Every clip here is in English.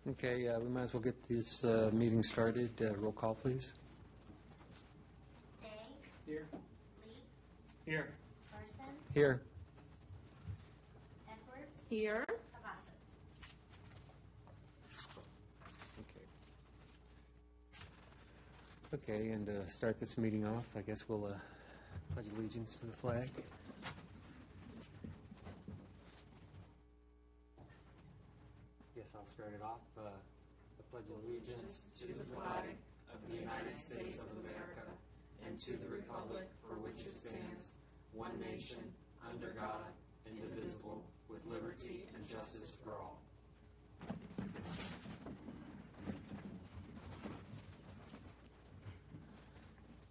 Okay, we might as well get this meeting started. Roll call, please. Day, Here. Lee, Here. Carson, Here. Edwards, Here. Cavazos. Okay. Okay, and to start this meeting off, I guess we'll pledge allegiance to the flag. Yes, I'll start it off. I pledge allegiance To the flag of the United States of America and to the republic for which it stands, one nation, under God, indivisible, with liberty and justice for all.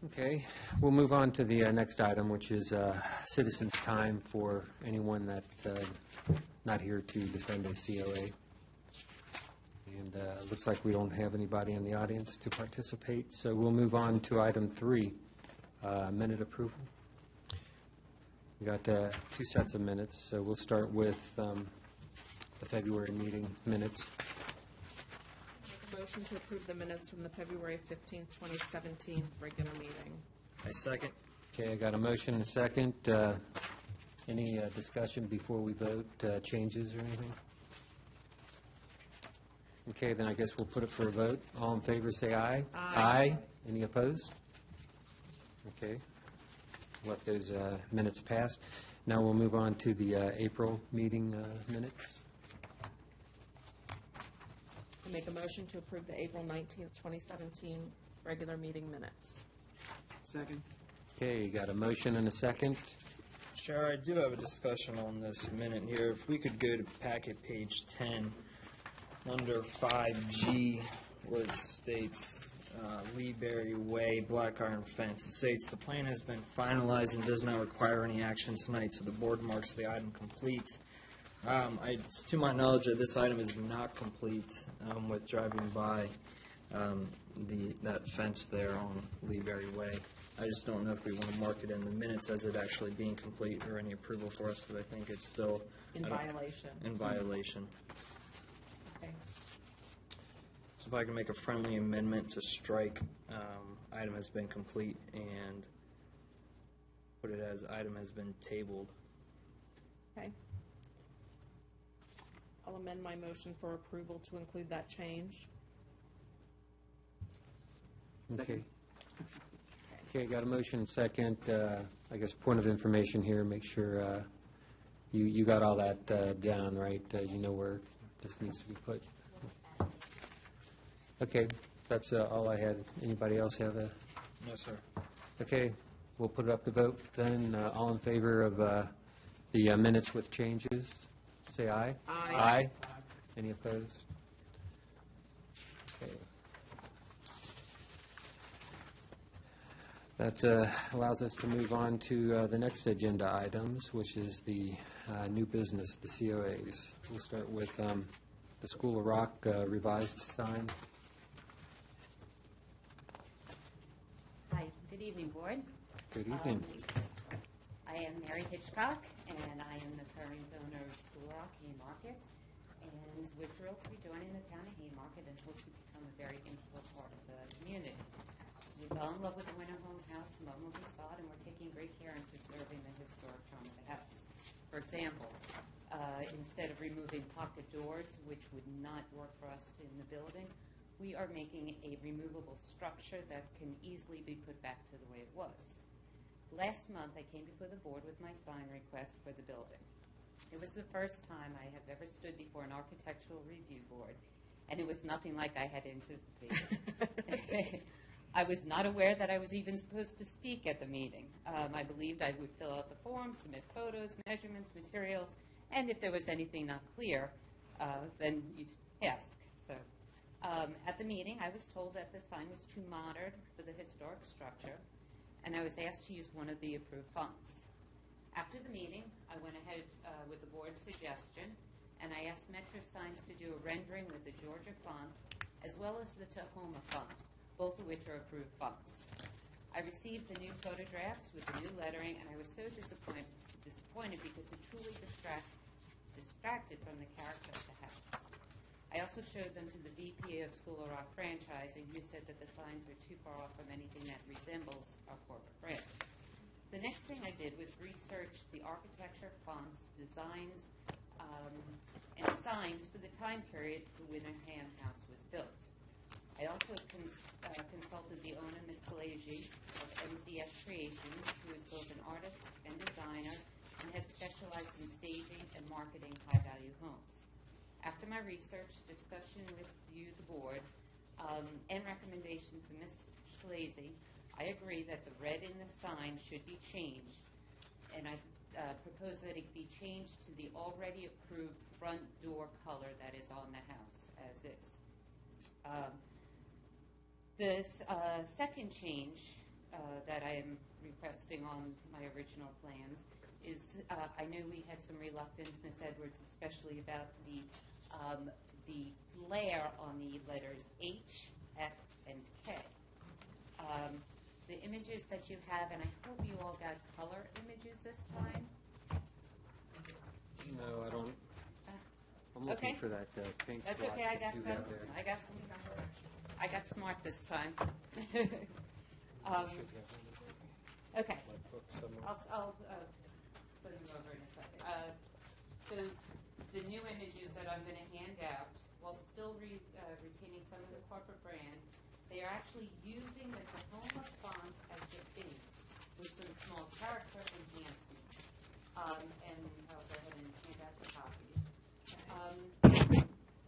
Okay, we'll move on to the next item, which is citizens' time for anyone that's not here to defend a COA. And it looks like we don't have anybody in the audience to participate, so we'll move on to item 3, minute approval. We got 2 sets of minutes, so we'll start with the February meeting minutes. Make a motion to approve the minutes from the February 15th, 2017 regular meeting. I second. Okay, I got a motion and a second. Any discussion before we vote, changes or anything? Okay, then I guess we'll put it for a vote. All in favor, say aye. Aye. Any opposed? Okay. Let those minutes pass. Now we'll move on to the April meeting minutes. I make a motion to approve the April 19th, 2017 regular meeting minutes. Second. Okay, you got a motion and a second. Chair, I do have a discussion on this minute here. If we could go to packet page 10, under 5G, where it states Lee Berry Way, Black Iron Fence. It states the plan has been finalized and does not require any action tonight, so the board marks the item complete. To my knowledge, this item is not complete with driving by that fence there on Lee Berry Way. I just don't know if we want to mark it in the minutes as it actually being complete or any approval for us, because I think it's still In violation. in violation. Okay. So if I can make a friendly amendment to strike item has been complete and put it as item has been tabled. Okay. I'll amend my motion for approval to include that change. Okay. Okay, got a motion and second. I guess point of information here, make sure you got all that down, right? You know where this needs to be put. Okay, that's all I had. Anybody else have a? No, sir. Okay, we'll put it up to vote then. All in favor of the minutes with changes, say aye. Aye. Aye. Any opposed? Okay. That allows us to move on to the next agenda items, which is the new business, the COAs. We'll start with the School of Rock revised sign. Hi, good evening, Board. Good evening. I am Mary Hitchcock, and I am the current owner of School Rock Haymarket. And we're thrilled to be joining the town of Haymarket and hope to become a very integral part of the community. We fell in love with the Winter Home House the moment we saw it, and we're taking great care in preserving the historic charm of the house. For example, instead of removing pocket doors, which would not work for us in the building, we are making a removable structure that can easily be put back to the way it was. Last month, I came before the board with my sign request for the building. It was the first time I have ever stood before an architectural review board, and it was nothing like I had anticipated. I was not aware that I was even supposed to speak at the meeting. I believed I would fill out the form, submit photos, measurements, materials, and if there was anything not clear, then you'd ask. So, at the meeting, I was told that the sign was too modern for the historic structure, and I was asked to use one of the approved fonts. After the meeting, I went ahead with the board's suggestion, and I asked Metro Signs to do a rendering with the Georgia font as well as the Tahoma font, both of which are approved fonts. I received the new photographs with the new lettering, and I was so disappointed because it truly distracted from the character of the house. I also showed them to the VP of School of Rock Franchising, who said that the signs were too far off from anything that resembles our corporate brand. The next thing I did was research the architecture, fonts, designs, and signs for the time period the Winningham House was built. I also consulted the owner, Ms. Salagi of MZF Creations, who is both an artist and designer and has specialized in staging and marketing high-value homes. After my research, discussion with you, the board, and recommendation from Ms. Salagi, I agree that the red in the sign should be changed, and I propose that it be changed to the already approved front door color that is on the house as is. The second change that I am requesting on my original plans is I know we had some reluctance, Ms. Edwards, especially about the flare on the letters H, F, and K. The images that you have, and I hope you all got color images this time. No, I don't. I'm looking Okay. for that pink That's swatch okay. I that got you some. have there. I got smart this time. Should have one. Okay. My book somewhere. I'll send them over in a second. So the new images that I'm going to hand out, while still retaining some of the corporate brand, they are actually using the Tahoma font as the base with some small character enhancements. And I'll go ahead and hand out the copies.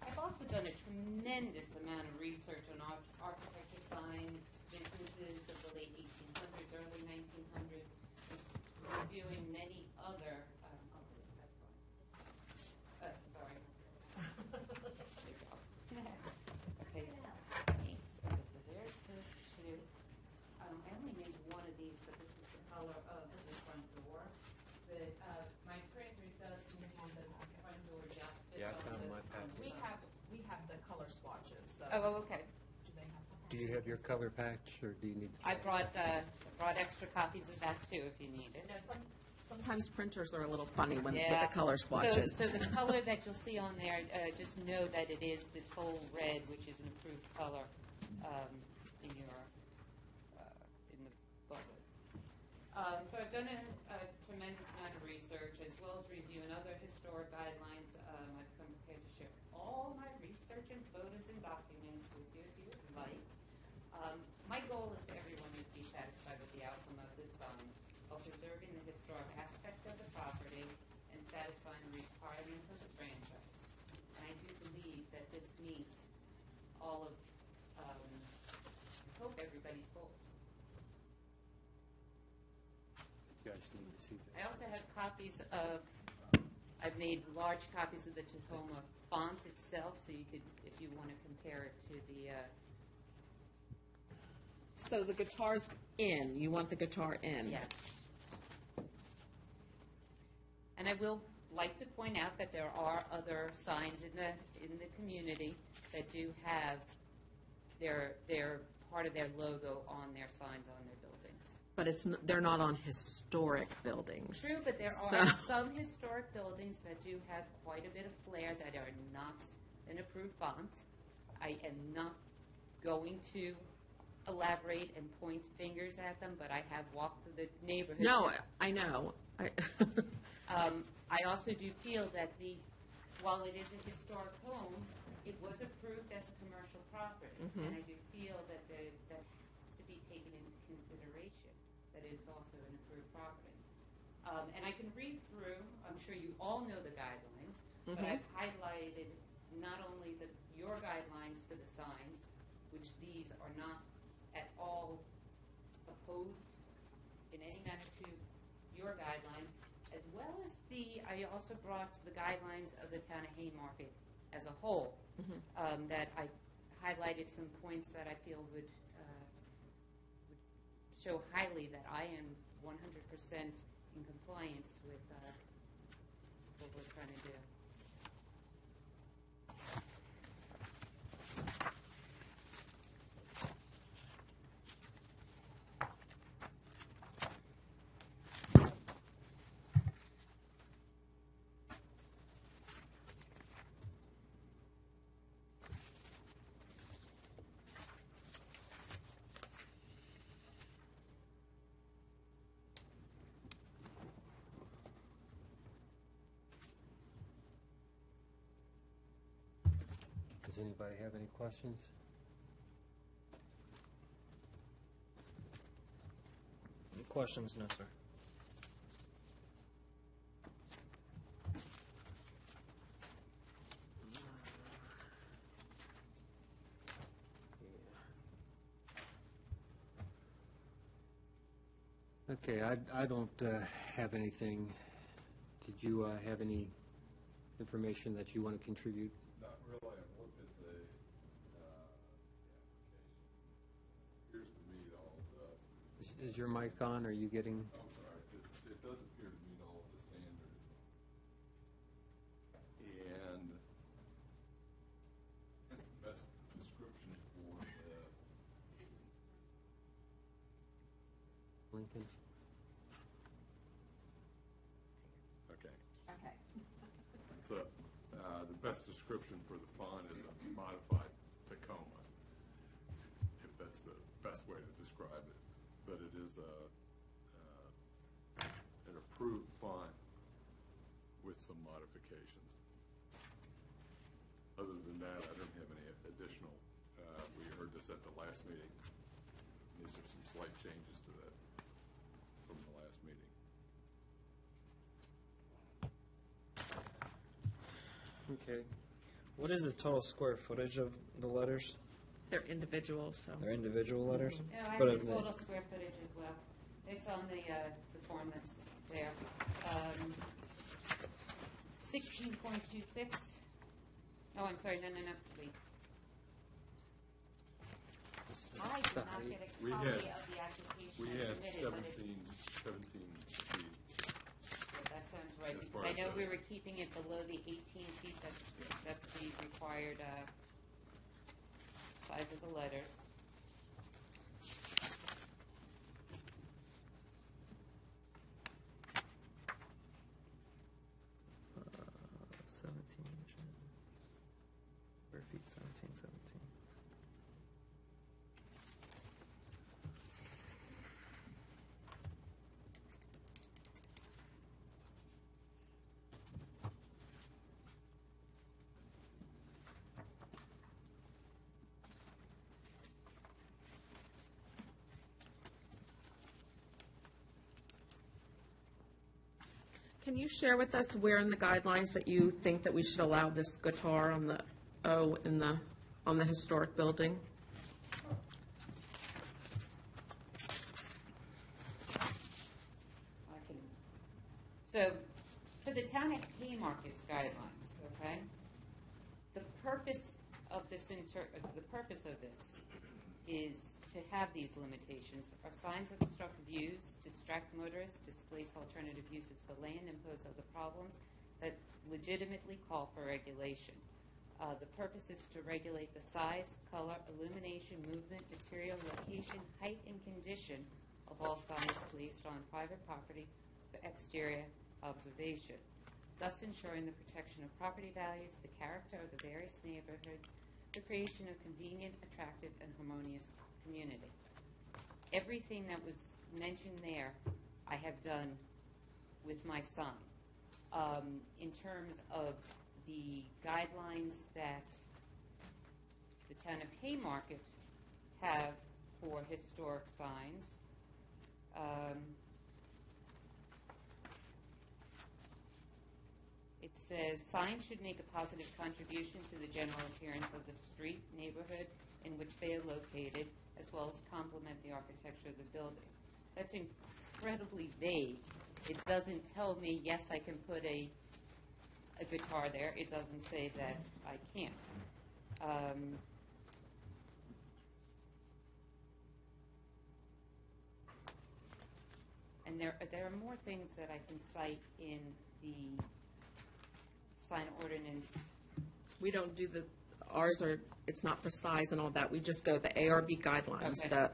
I've also done a tremendous amount of research on architecture signs, businesses of the late 1800s, early 1900s, reviewing many other, sorry. There you go. Okay. Thanks. Okay, so there's this two. I only made one of these, but this is the color of the front door. But my printer does have the front door just fits Yeah, I on found the my package. We have the color swatches, so. Oh, okay. Do they have them? Do you have your color patch, or do you need? I brought extra copies of that too, if you need it. You know, sometimes printers are a little funny with Yeah. the color swatches. So the color that you'll see on there, just know that it is the total red, which is an approved color in your in the booklet. So I've done a tremendous amount of research, as well as reviewing other historic guidelines. I've come prepared to share all my research and photos and documents with you if you would like. My goal is for everyone to be satisfied with the outcome of this sign, while preserving the historic aspect of the property and satisfying the requirements of the franchise. And I do believe that this meets all of, I hope, everybody's goals. You guys need to see I that. also have copies of, I've made large copies of the Tahoma font itself, so you could, if you want to compare it to the, So the guitar's in, you want the guitar in? yeah. And I will like to point out that there are other signs in the community that do have their part of their logo on their signs on their buildings. But they're not on historic buildings. True, but there So- are some historic buildings that do have quite a bit of flair that are not an approved font. I am not going to elaborate and point fingers at them, but I have walked through the neighborhood. No, I know. I also do feel that while it is a historic home, it was approved as a commercial property. And I do feel that that has to be taken into consideration, that it is also an approved property. And I can read through, I'm sure you all know the guidelines, but I've highlighted not only your guidelines for the signs, which these are not at all opposed in any manner to your guidelines, as well as I also brought the guidelines of the town of Haymarket as a whole, that I highlighted some points that I feel would show highly that I am 100% in compliance with what we're trying to do. Does anybody have any questions? Any questions? No, sir. Okay, I don't have anything. Did you have any information that you want to contribute? Not really. I've looked at the application. Appears to meet all the, Is your mic on? Are you getting? I'm sorry, it does appear to meet all of the standards. And it's the best description for the, Lincoln? okay. Okay. So, the best description for the font is a modified Tacoma, if that's the best way to describe it. But it is an approved font with some modifications. Other than that, I don't have any additional, we heard this at the last meeting. These are some slight changes to that from the last meeting. Okay. What is the total square footage of the letters? They're individual, so. They're individual letters? No, I have But the of the- total square footage as well. It's on the form that's there. 16.26. Oh, I'm sorry, no, wait. I did not get a We copy had- of the application We I had submitted, but it's 17 feet. that sounds right, As because far I as know the- we were keeping it below the 18 feet, that's the required size of the letters. Uh, 17 inches. Square feet, 17. Can you share with us where in the guidelines that you think that we should allow this guitar on the O on the historic building? I can, so, for the town of Haymarket's guidelines, okay, the purpose of this is to have these limitations are signs that obstruct views, distract motorists, displace alternative uses for land, and pose other problems that legitimately call for regulation. The purpose is to regulate the size, color, illumination, movement, material, location, height, and condition of all signs placed on private property for exterior observation, thus ensuring the protection of property values, the character of the various neighborhoods, the creation of convenient, attractive, and harmonious community. Everything that was mentioned there, I have done with my son. In terms of the guidelines that the town of Haymarket have for historic signs, it says signs should make a positive contribution to the general appearance of the street, neighborhood in which they are located, as well as complement the architecture of the building. That's incredibly vague. It doesn't tell me, yes, I can put a guitar there. It doesn't say that I can't. And there are more things that I can cite in the sign ordinance. We don't do ours are, it's not for size and all that. We just go the ARB guidelines. Okay.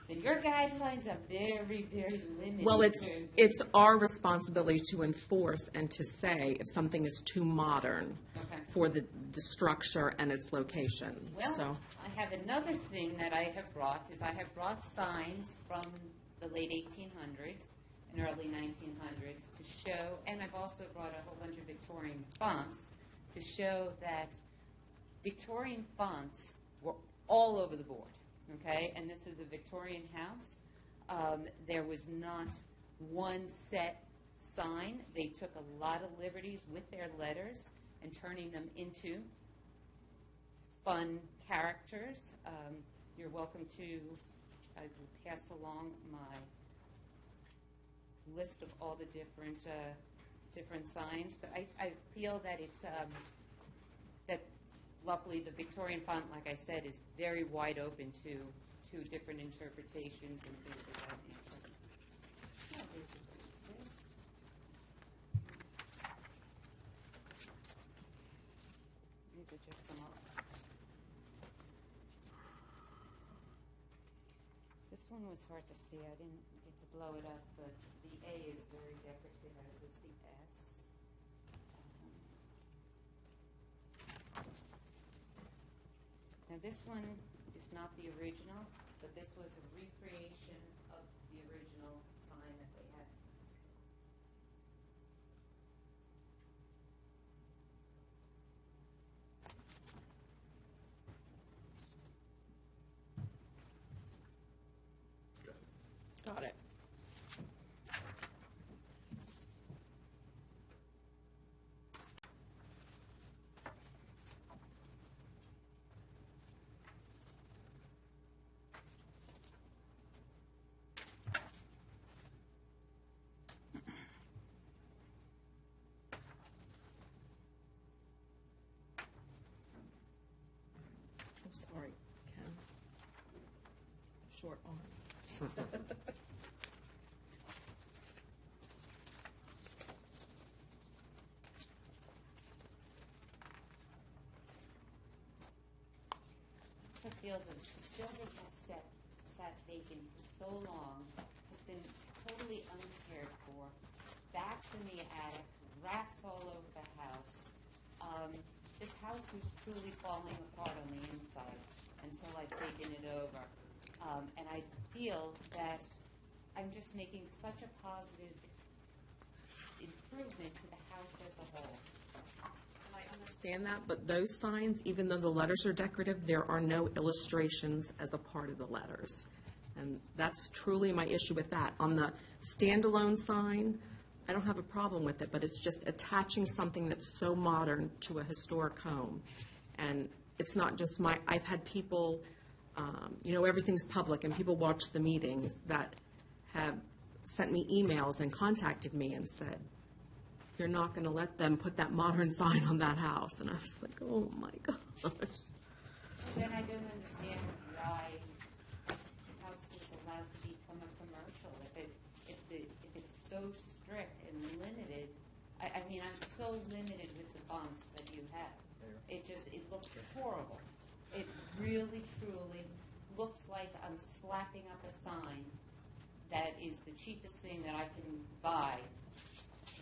And your guidelines are very, very limited. Well, in terms of- it's our responsibility to enforce and to say if something is too modern Okay. for the structure and its location. Well, So, I have another thing that I have brought, is I have brought signs from the late 1800s and early 1900s to show, and I've also brought a whole bunch of Victorian fonts to show that Victorian fonts were all over the board, okay? And this is a Victorian house. There was not one set sign. They took a lot of liberties with their letters and turning them into fun characters. You're welcome to, I will pass along my list of all the different signs, but I feel that it's, that luckily the Victorian font, like I said, is very wide open to different interpretations and things of that nature. Yeah, basically, okay. These are just some of. This one was hard to see. I didn't get to blow it up, but the A is very decorative, as is the S. Now, this one is not the original, but this was a recreation of the original sign that they had. Got it. I'm sorry, Ken. Short arm. I also feel that the building has sat vacant for so long, has been totally uncared for, backs in the attic, rats all over the house. This house was truly falling apart on the inside until I've taken it over. And I feel that I'm just making such a positive improvement to the house as a whole. And I understand that, but those signs, even though the letters are decorative, there are no illustrations as a part of the letters. And that's truly my issue with that. On the standalone sign, I don't have a problem with it, but it's just attaching something that's so modern to a historic home. And it's not just I've had people, everything's public, and people watch the meetings that have sent me emails and contacted me and said, you're not going to let them put that modern sign on that house. And I was like, oh, my gosh. Then I don't understand why the house was allowed to become a commercial. If it's so strict and limited, I mean, I'm so limited with the fonts that you have. It looks horrible. It really, truly looks like I'm slapping up a sign that is the cheapest thing that I can buy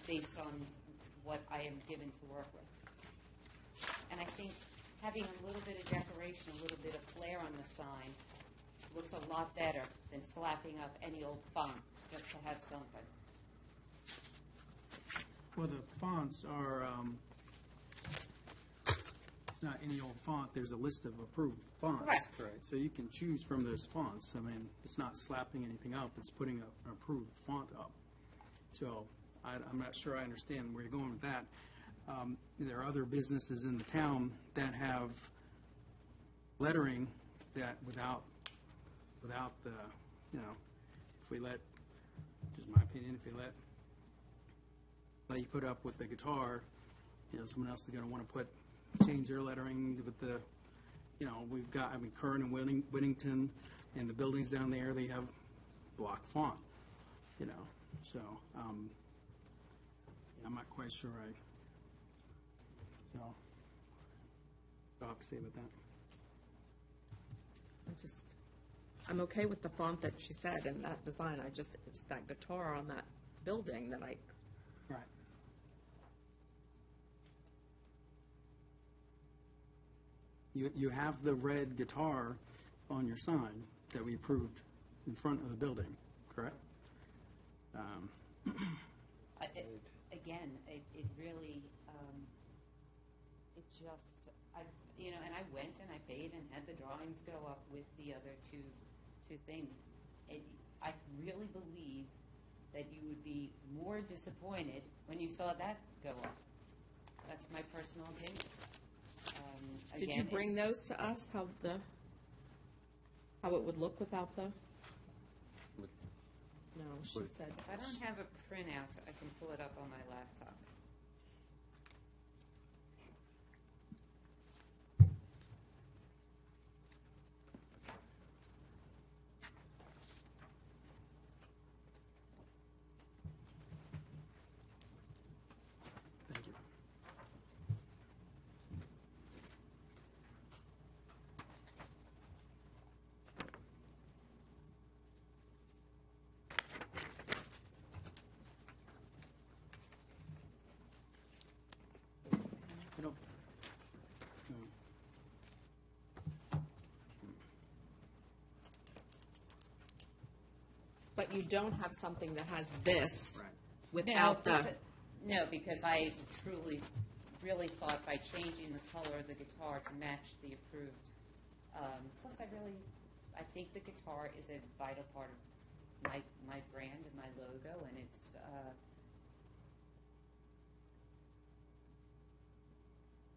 based on what I am given to work with. And I think having a little bit of decoration, a little bit of flair on the sign looks a lot better than slapping up any old font just to have something. Well, the fonts are, it's not any old font, there's a list of approved fonts. Correct. Right. So you can choose from those fonts. I mean, it's not slapping anything up, it's putting an approved font up. So I'm not sure I understand where you're going with that. There are other businesses in the town that have lettering that without the, if we let, just my opinion, if we let you put up with the guitar, someone else is going to want to change their lettering with the, we've got, Kern and Whittington, and the buildings down there, they have block font, so, I'm not quite sure so, I'll have to say about that. I'm okay with the font that she said and that design. It's that guitar on that building that Right. You have the red guitar on your sign that we approved in front of the building, correct? Again, it really, and I went and I paid and had the drawings go up with the other two things. I really believe that you would be more disappointed when you saw that go up. That's my personal opinion. Did you Again, bring it's- those to us, how it would look without the? With- No, she with- said. If I don't have a printout, I can pull it up on my laptop. Thank you. I don't, no. But you don't have something that has this Right. without the, No, because I truly, really thought by changing the color of the guitar to match the approved. Plus, I think the guitar is a vital part of my brand and my logo, and it's,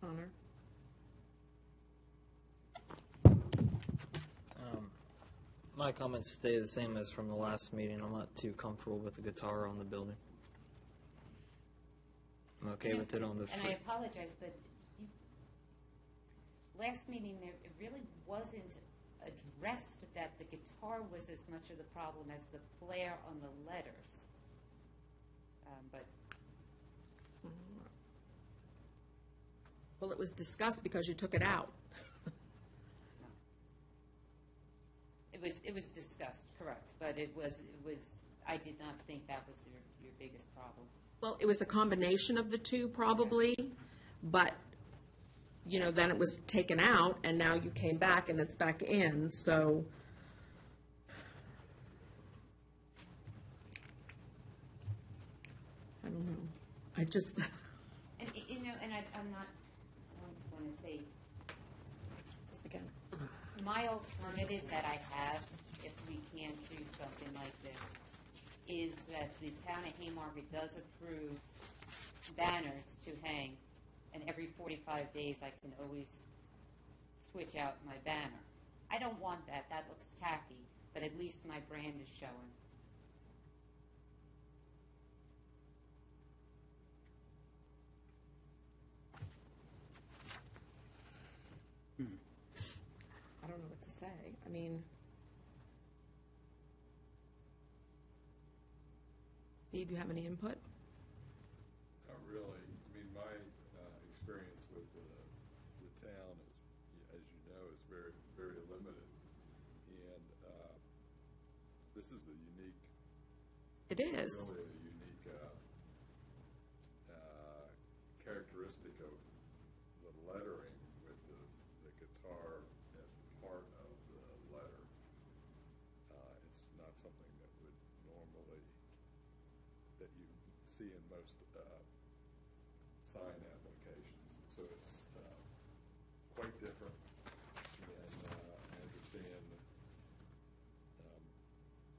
Honor. My comments stay the same as from the last meeting. I'm not too comfortable with the guitar on the building. I'm okay with it on the and I apologize, but last meeting, it really wasn't addressed that the guitar was as much of the problem as the flare on the letters. But Well, it was discussed because you took it out. it was discussed, correct, but it was, I did not think that was your biggest problem. Well, it was a combination of the two probably, but, then it was taken out and now you came back and it's back in, so. I don't know. I just, And, and I'm not, I don't want to say, just again, my alternative that I have, if we can't do something like this, is that the town of Haymarket does approve banners to hang, and every 45 days I can always switch out my banner. I don't want that. That looks tacky, but at least my brand is showing. I don't know what to say. I mean, Steve, you have any input? Not really. I mean, my experience with the town is, as you know, is very, very limited. And this is a unique. It is. Really a unique characteristic of the lettering with the guitar as part of the letter. It's not something that would normally, that you see in most sign applications. So it's quite different. And I understand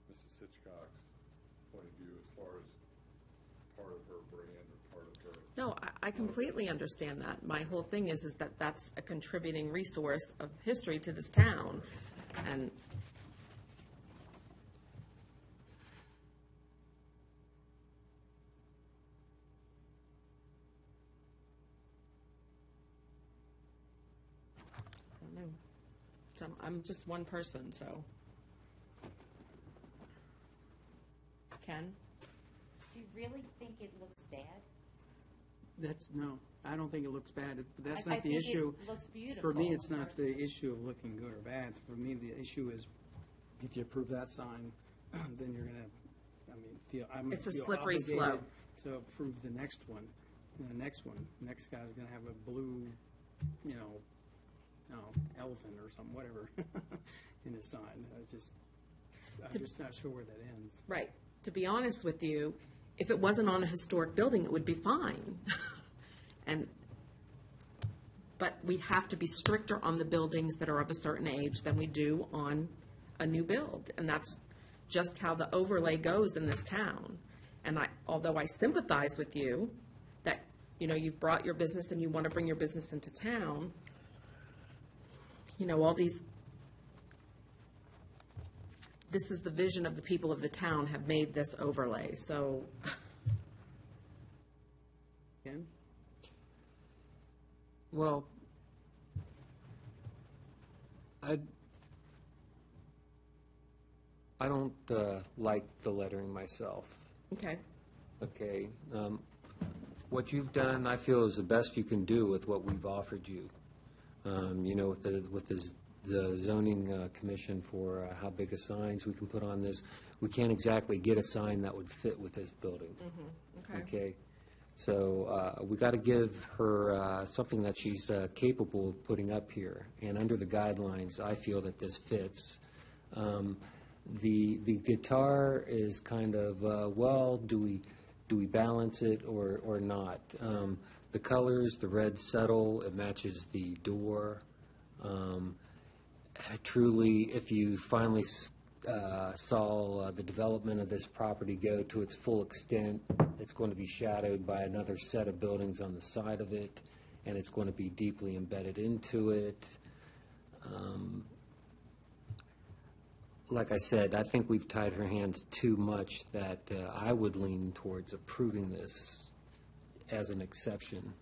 Mrs. Hitchcock's point of view as far as part of her brand or part of her. No, I completely understand that. My whole thing is that that's a contributing resource of history to this town. And I don't know. I'm just one person, so. Ken? Do you really think it looks bad? No, I don't think it looks bad. That's I not the think issue. it looks beautiful. For me, it's not the issue of looking good or bad. For me, the issue is if you approve that sign, then you're gonna, It's a feel slippery obligated slope. to approve the next one. And the next guy's gonna have a blue, elephant or something, whatever, in his sign. I'm just not sure where that ends. Right. To be honest with you, if it wasn't on a historic building, it would be fine. And but we have to be stricter on the buildings that are of a certain age than we do on a new build. And that's just how the overlay goes in this town. And although I sympathize with you that, you've brought your business and you want to bring your business into town, all these, this is the vision of the people of the town have made this overlay, so. Ken? Well, I don't like the lettering myself. Okay. Okay. What you've done, I feel, is the best you can do with what we've offered you. With the zoning commission for how big of signs we can put on this, we can't exactly get a sign that would fit with this building. Okay. So we got to give her something that she's capable of putting up here. And under the guidelines, I feel that this fits. The guitar is kind of, do we balance it or not? The colors, the red settle, it matches the door. Truly, if you finally saw the development of this property go to its full extent, it's going to be shadowed by another set of buildings on the side of it, and it's going to be deeply embedded into it. Like I said, I think we've tied her hands too much that I would lean towards approving this as an exception,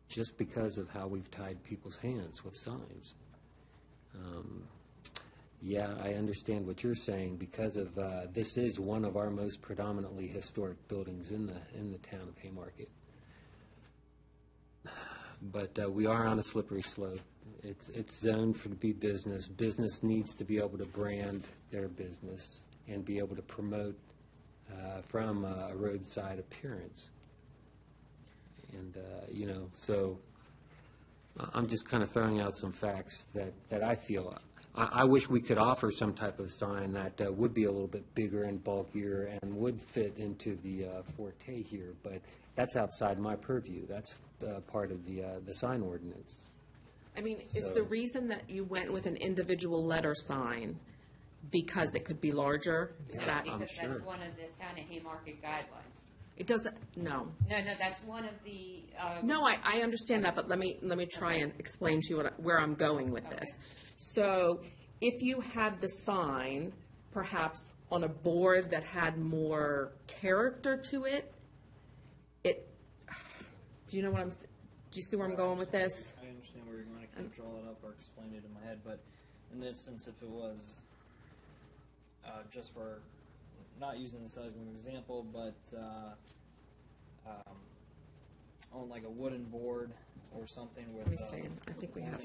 just because of how we've tied people's hands with signs. Yeah, I understand what you're saying because of this is one of our most predominantly historic buildings in the town of Haymarket. But we are on a slippery slope. It's zoned for to be business. Business needs to be able to brand their business and be able to promote from a roadside appearance. And, so I'm just kind of throwing out some facts that I feel. I wish we could offer some type of sign that would be a little bit bigger and bulkier and would fit into the forte here, but that's outside my purview. That's part of the sign ordinance. I mean, is the reason that you went with an individual letter sign because it could be larger? Is that? Because sure. that's one of the town of Haymarket guidelines. It doesn't, no. No, that's one of the. No, I understand that, but let me try and explain to you where I'm going with this. So if you had the sign, perhaps on a board that had more character to it, do you know what do you see where I'm going with this? I understand where you're going. I can't draw it up or explain it in my head, but in this instance, if it was just for not using this as an example, but on like a wooden board or something with. Let me see. I think we have.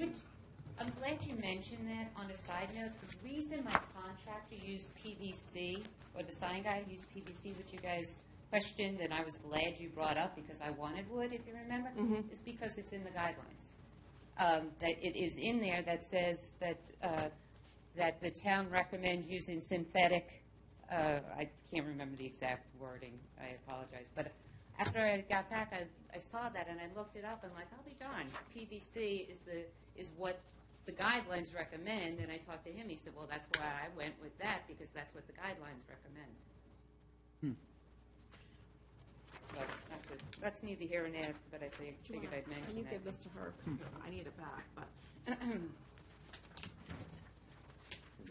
I'm glad you mentioned that. On a side note, the reason my contractor used PVC, or the sign guy used PVC, which you guys questioned, and I was glad you brought up because I wanted wood, if you remember, is because it's in the guidelines. That it is in there that says that the town recommends using synthetic. I can't remember the exact wording. I apologize, but after I got back, I saw that and I looked it up. I'm like, I'll be darned. PVC is what the guidelines recommend. And I talked to him. He said, well, that's why I went with that because that's what the guidelines recommend. So that's neither here nor there, but I figured I'd mention Can you that. give this to her? I need it back, but.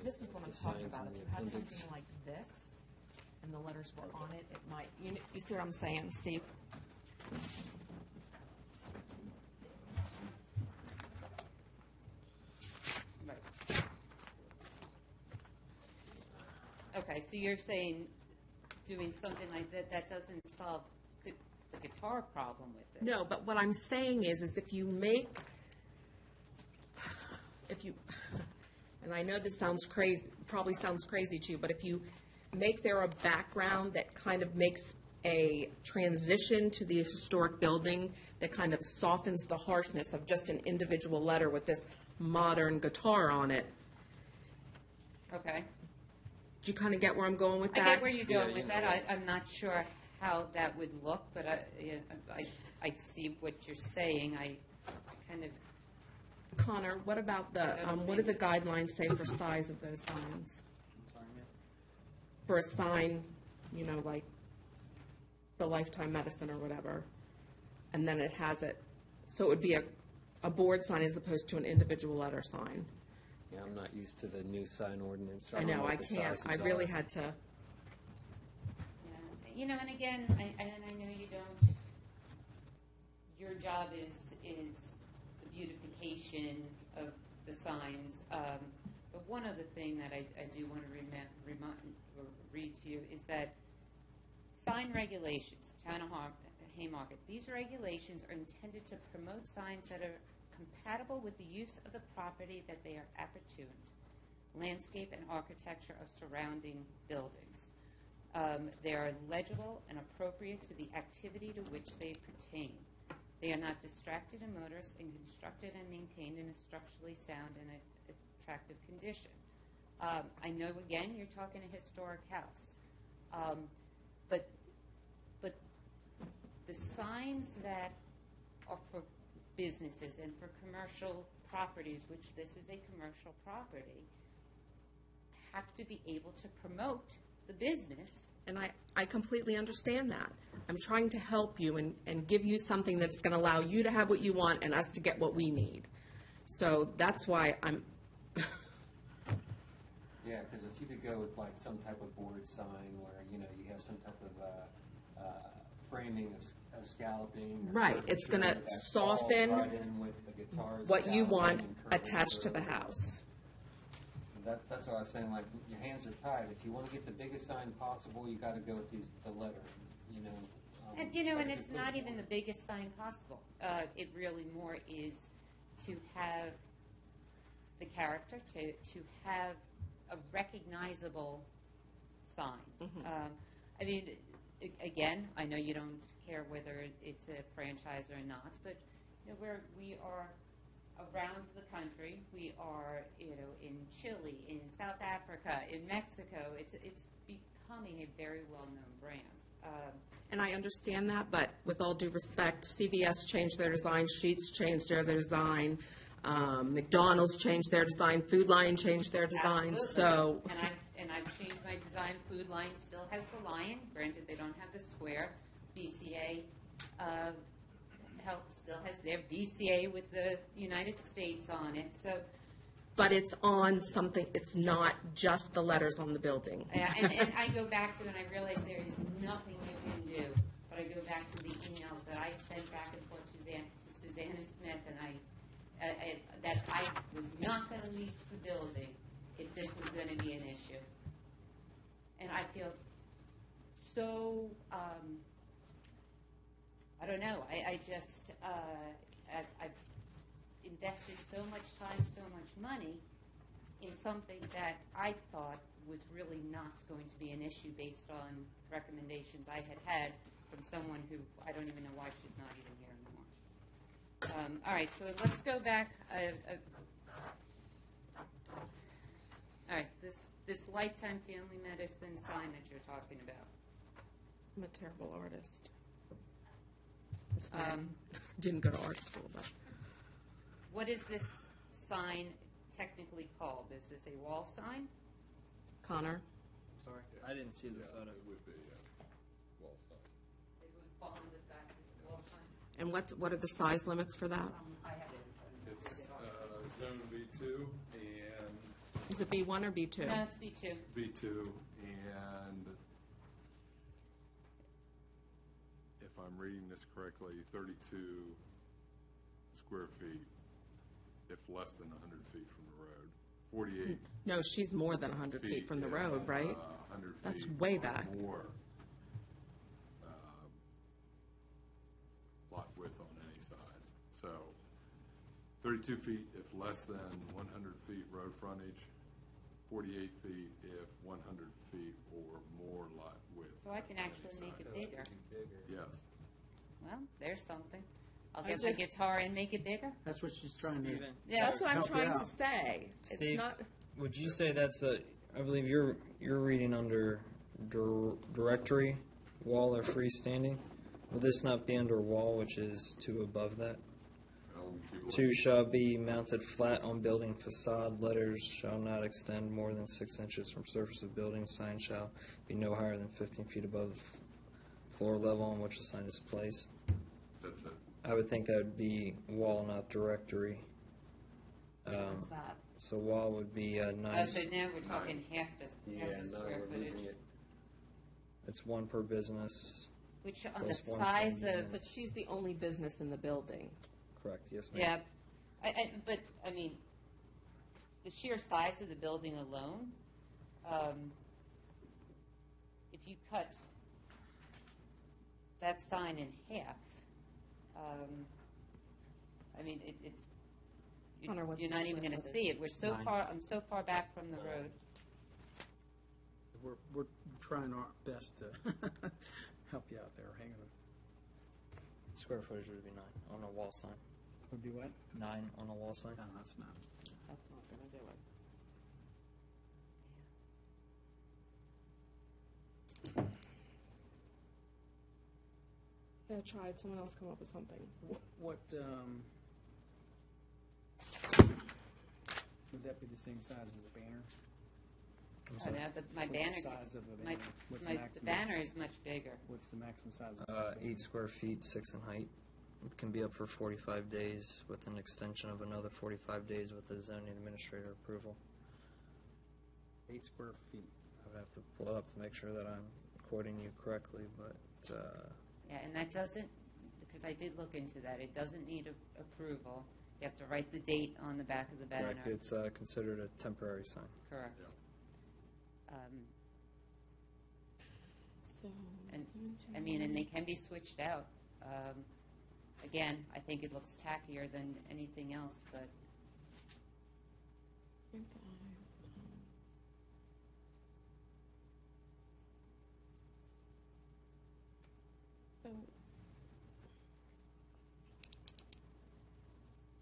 This is what I'm talking about. If you had something like this and the letters were on it, it might, you see what I'm saying, Steve? Right. Okay, so you're saying doing something like that doesn't solve the guitar problem with it? No, but what I'm saying is if you and I know this sounds crazy, probably sounds crazy to you, but if you make there a background that kind of makes a transition to the historic building that kind of softens the harshness of just an individual letter with this modern guitar on it. Okay. Do you kind of get where I'm going with that? I get where you're going with that. I'm not sure how that would look, but I see what you're saying. I kind of, Connor, what about what do the guidelines say for size of those signs? For a sign, like the Lifetime Medicine or whatever, and then it has it, so it would be a board sign as opposed to an individual letter sign. Yeah, I'm not used to the new sign ordinance. so I don't know, what I the can't, sizes I really are. had to, and again, I know you don't, your job is the beautification of the signs, but one other thing that I do want to read to you is that sign regulations, Town of Haymarket, these regulations are intended to promote signs that are compatible with the use of the property that they are appertune, landscape and architecture of surrounding buildings. They are legible and appropriate to the activity to which they pertain. They are not distracted and motorous and constructed and maintained in a structurally sound and attractive condition. I know, again, you're talking a historic house, but the signs that are for businesses and for commercial properties, which this is a commercial property, have to be able to promote the business. and I completely understand that. I'm trying to help you and give you something that's going to allow you to have what you want and us to get what we need. So that's why I'm, Yeah, because if you could go with like some type of board sign where, you have some type of framing of scalloping. or Right, it's curvature gonna that falls soften right in with the guitars what you want scalloping and attached to the curvature. house. That's what I was saying, like, your hands are tied. If you want to get the biggest sign possible, you got to go with the letter, And, but and if it's you not put- even the biggest sign possible. It really more is to have the character, to have a recognizable sign. I mean, again, I know you don't care whether it's a franchise or not, but we are around the country. We are, in Chile, in South Africa, in Mexico. It's becoming a very well-known brand. And I understand that, but with all due respect, CVS changed their design, Sheetz changed their design, McDonald's changed their design, Food Lion changed their design, Absolutely. so, And I've changed my design. Food Lion still has the lion. Granted, they don't have the square. BCA Health still has their BCA with the United States on it. So, but it's on something, it's not just the letters on the building. and I go back to, and I realize there is nothing you can do, but I go back to the emails that I sent back and forth to Susanna Smith, and that I was not going to lease the building if this was going to be an issue. And I feel so, I don't know, I just, I've invested so much time, so much money in something that I thought was really not going to be an issue based on recommendations I had from someone who, I don't even know why she's not even here anymore. All right, so let's go back. All right, this Lifetime Family Medicine sign that you're talking about. I'm a terrible artist. Didn't go to art school, but. What is this sign technically called? Is this a wall sign? Connor? Sorry, I didn't see the Yeah, photo. it would be a wall sign. It would fall under that as a wall sign? And what are the size limits for that? I have it in front of me. It's zone B2 and Is it B1 or B2? No, it's B2. B2, and if I'm reading this correctly, 32 square feet, if less than 100 feet from the road. 48 No, she's more than 100 feet from the road, right? 100 feet. That's way or back. More lot width on any side. So 32 feet if less than 100 feet road frontage, 48 feet if 100 feet or more lot width. So I can actually make it bigger. Yes. Well, there's something. I'll I get my just- guitar and make it bigger. That's what she's trying to. Steven, Yeah. That's what I'm Help you trying to out. say. It's Steve, not, would you say that's I believe you're reading under directory, wall or freestanding? Will this not be under wall, which is two above that? Well, we keep 2 shall be mounted flat on building facade. Letters shall not extend more than 6 inches from surface of building. Sign shall be no higher than 15 feet above the floor level on which the sign is placed. That's it. I would think that would be wall, not directory. What's that? So wall would be Oh, 9. so now we're talking half the Yeah, no, square we're losing footage. it. It's 1 per business. Which on the Plus one size from- of, But she's the only business in the building. Correct, yes, ma'am. yeah, but, I mean, the sheer size of the building alone, if you cut that sign in half, I mean, it's, Connor, what's you're the not even square gonna footage? see it. I'm so far back from the road. We're trying our best to help you out there. Hang on. Square footage would be 9 on a wall sign. Would be what? 9 on a wall sign. No, that's not. That's not gonna do it. Yeah, tried. Someone else come up with something. What, would that be the same size as a banner? I know, but my What's the banner, size of a my, banner? What's the the maximum? banner is much bigger. What's the maximum size? of 8 square feet, 6 in height. It can be up for 45 days with an extension of another 45 days with the zoning administrator approval. 8 square feet? I would have to pull it up to make sure that I'm quoting you correctly, but Yeah, and that doesn't, because I did look into that, it doesn't need approval. You have to write the date on the back of the banner. correct, it's considered a temporary sign. Correct. So, And, I mean, and they can be switched out. Again, I think it looks tackier than anything else, but so,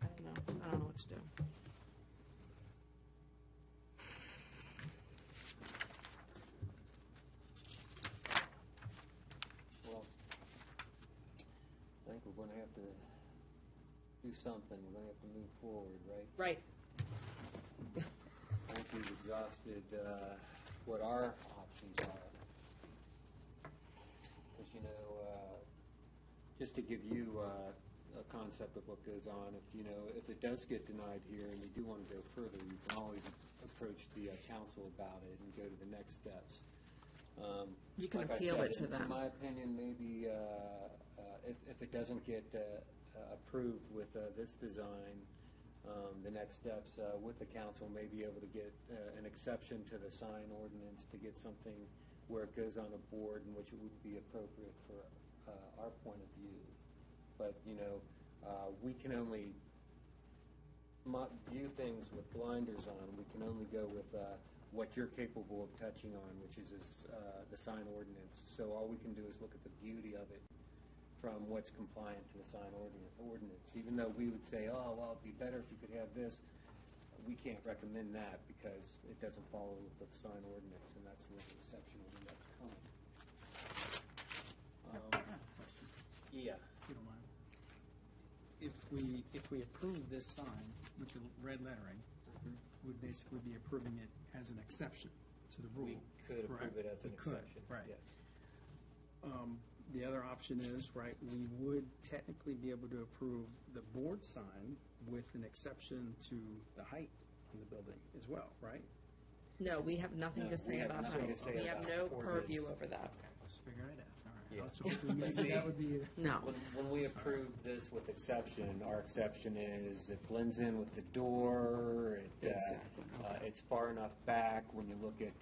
I don't know. I don't know what to do. Well, I think we're gonna have to do something. We're gonna have to move forward, right? Right. I think we've exhausted what our options are. Because, you know, just to give you a concept of what goes on, if it does get denied here and you do want to go further, you can always approach the council about it and go to the next steps. You can Like I appeal said, it to in them. my opinion, maybe if it doesn't get approved with this design, the next steps with the council may be able to get an exception to the sign ordinance to get something where it goes on a board in which it would be appropriate for our point of view. But, we can only view things with blinders on. We can only go with what you're capable of touching on, which is the sign ordinance. So all we can do is look at the beauty of it from what's compliant to the sign ordinance. Even though we would say, oh, well, it'd be better if you could have this, we can't recommend that because it doesn't follow with the sign ordinance, and that's where the exception will end up coming. Yeah. If you don't mind. If we approve this sign with the red lettering, we'd basically be approving it as an exception to the rule. We could approve correct? it as an We could, exception, right. yes. The other option is, right, we would technically be able to approve the board sign with an exception to the height of the building as well, right? No, we have nothing No, to we say have about nothing height. to say We have about no ordinance. purview over that. Let's figure it out, all right. Yeah. I was hoping maybe that would be, No. When we approve this with exception, our exception is it blends in with the door, it's far enough back. When you look at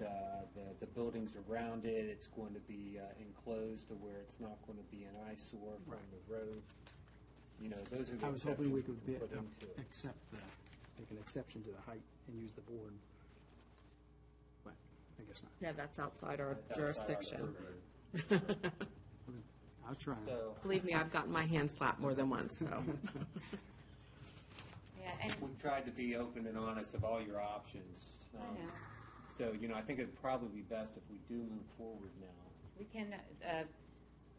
the buildings around it, it's going to be enclosed to where it's not going to be an eyesore from the road. Those are the I was hoping we exceptions could put into it. make an exception to the height and use the board. But I guess not. Yeah, that's outside our That's outside our jurisdiction. purview. I was trying. So Believe me, I've gotten my hand slapped more than once, so. yeah, and we've tried to be open and honest of all your options. I know. So, I think it'd probably be best if we do move forward now. we can,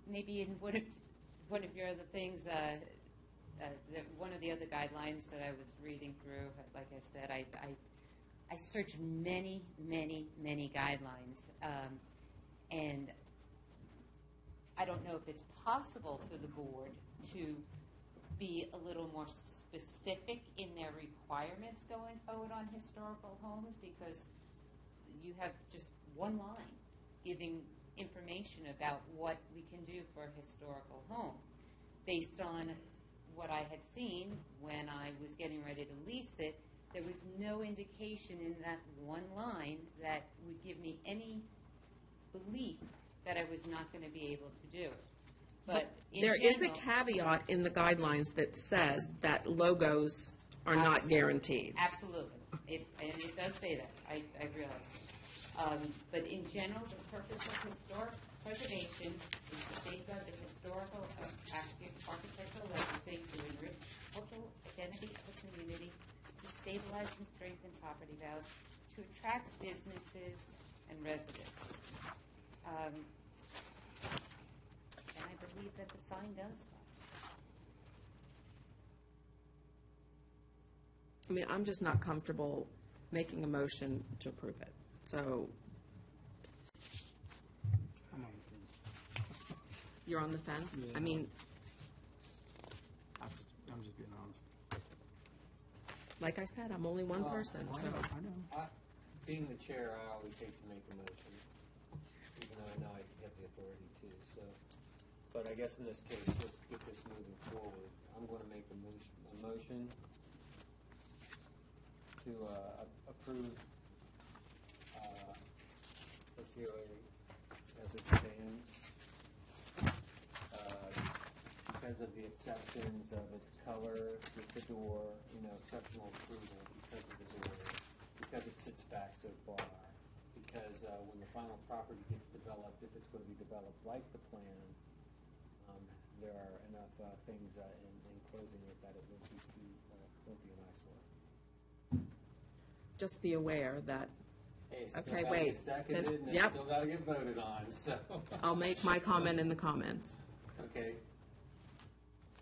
maybe in one of your other things, one of the other guidelines that I was reading through, like I said, I searched many, many, many guidelines, and I don't know if it's possible for the board to be a little more specific in their requirements going forward on historical homes, because you have just one line giving information about what we can do for a historical home. Based on what I had seen when I was getting ready to lease it, there was no indication in that one line that would give me any belief that I was not going to be able to do it. But in There is a general- caveat in the guidelines that says that logos are not guaranteed. Absolutely. And it does say that. I realize. But in general, the purpose of historic preservation is to safeguard the historical architectural legacy, to enrich cultural identity of the community, to stabilize and strengthen property values, to attract businesses and residents. And I believe that the sign does that. I mean, I'm just not comfortable making a motion to approve it. So I'm on the fence. you're on the fence? Yeah. I mean, I'm just being honest. like I said, I'm only one person, I so. know. Being the chair, I always hate to make a motion, even though I know I have the authority to, so. But I guess in this case, just to get this moving forward, I'm going to make a motion to approve the COA as it stands, because of the exceptions of its color with the door, exceptional approval because of the door, because it sits back so far, because when the final property gets developed, if it's going to be developed like the plan, there are enough things in closing it that it won't be an eyesore. Just be aware that Hey, it's still Okay, gotta wait. get seconded, and it's Yep. still got to get voted on, so. I'll make my comment in the comments. Okay.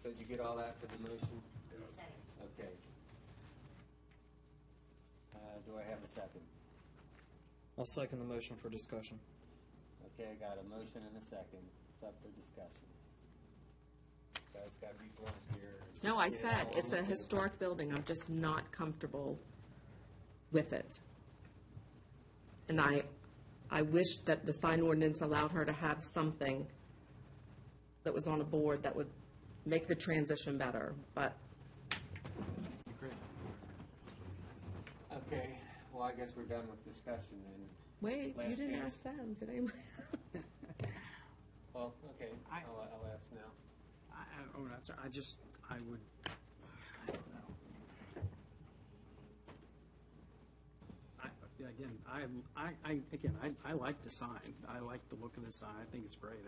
So did you get all that for the motion? Seconds. Okay. Do I have a second? I'll second the motion for discussion. Okay, I got a motion and a second. It's up for discussion. Guys got to be blunt here. No, I Get it said, all it's a on the- historic building. I'm just not comfortable with it. And I wish that the sign ordinance allowed her to have something that was on a board that would make the transition better, but Okay, well, I guess we're done with discussion then. wait, you Last didn't chance. ask them, did anyone? Well, okay, I- I'll ask now. I would, I don't know. I like the sign. I like the look of the sign. I think it's great.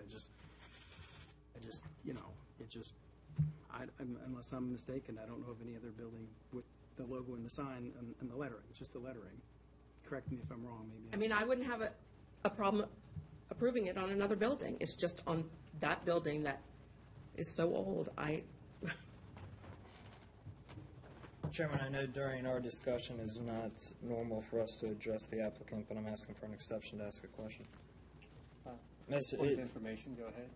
Unless I'm mistaken, I don't know of any other building with the logo and the sign and the lettering, just the lettering. Correct me if I'm wrong, maybe. I mean, I wouldn't have a problem approving it on another building. It's just on that building that is so old, Chairman, I know during our discussion it's not normal for us to address the applicant, but I'm asking for an exception to ask a question. Miss- Point of it- information, go ahead.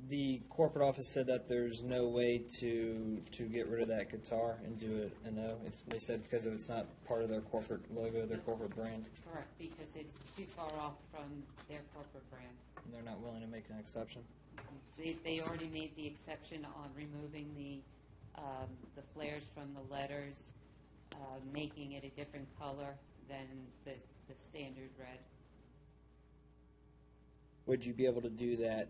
The corporate office said that there's no way to get rid of that guitar and do it a no. They said because it's not part of their corporate logo, their corporate brand, Correct, because it's too far off from their corporate brand. and they're not willing to make an exception. They already made the exception on removing the flares from the letters, making it a different color than the standard red. Would you be able to do that?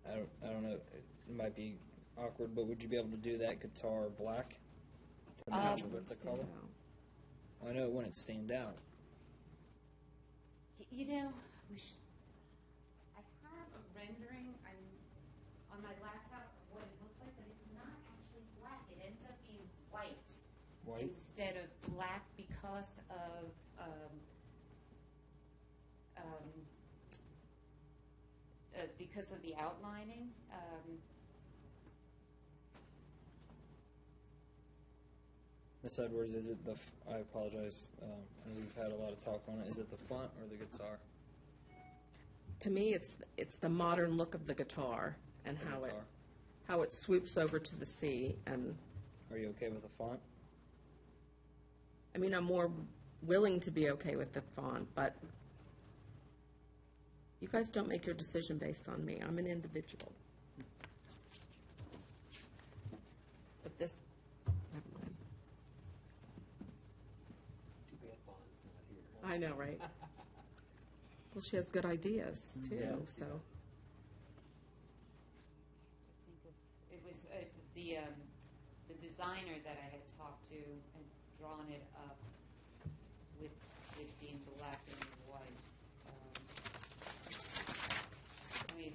I don't know. It might be awkward, but would you be able to do that guitar black to match with the color? I know it wouldn't stand out. You know, I have a rendering on my laptop of what it looks like, but it's not actually black. It ends up being white. White? Instead of black because of the outlining. Ms. Edwards, is it I apologize, and we've had a lot of talk on it. Is it the font or the guitar? To me, it's the modern look of the guitar and The how guitar. how it swoops over to the sea. And Are you okay with the font? I mean, I'm more willing to be okay with the font, but you guys don't make your decision based on me. I'm an individual. But this, never mind. Too bad Bond's not here. I know, right? Well, she has good ideas too. Yeah. So It was the designer that I had talked to and drawn it up with it being black and white. I mean,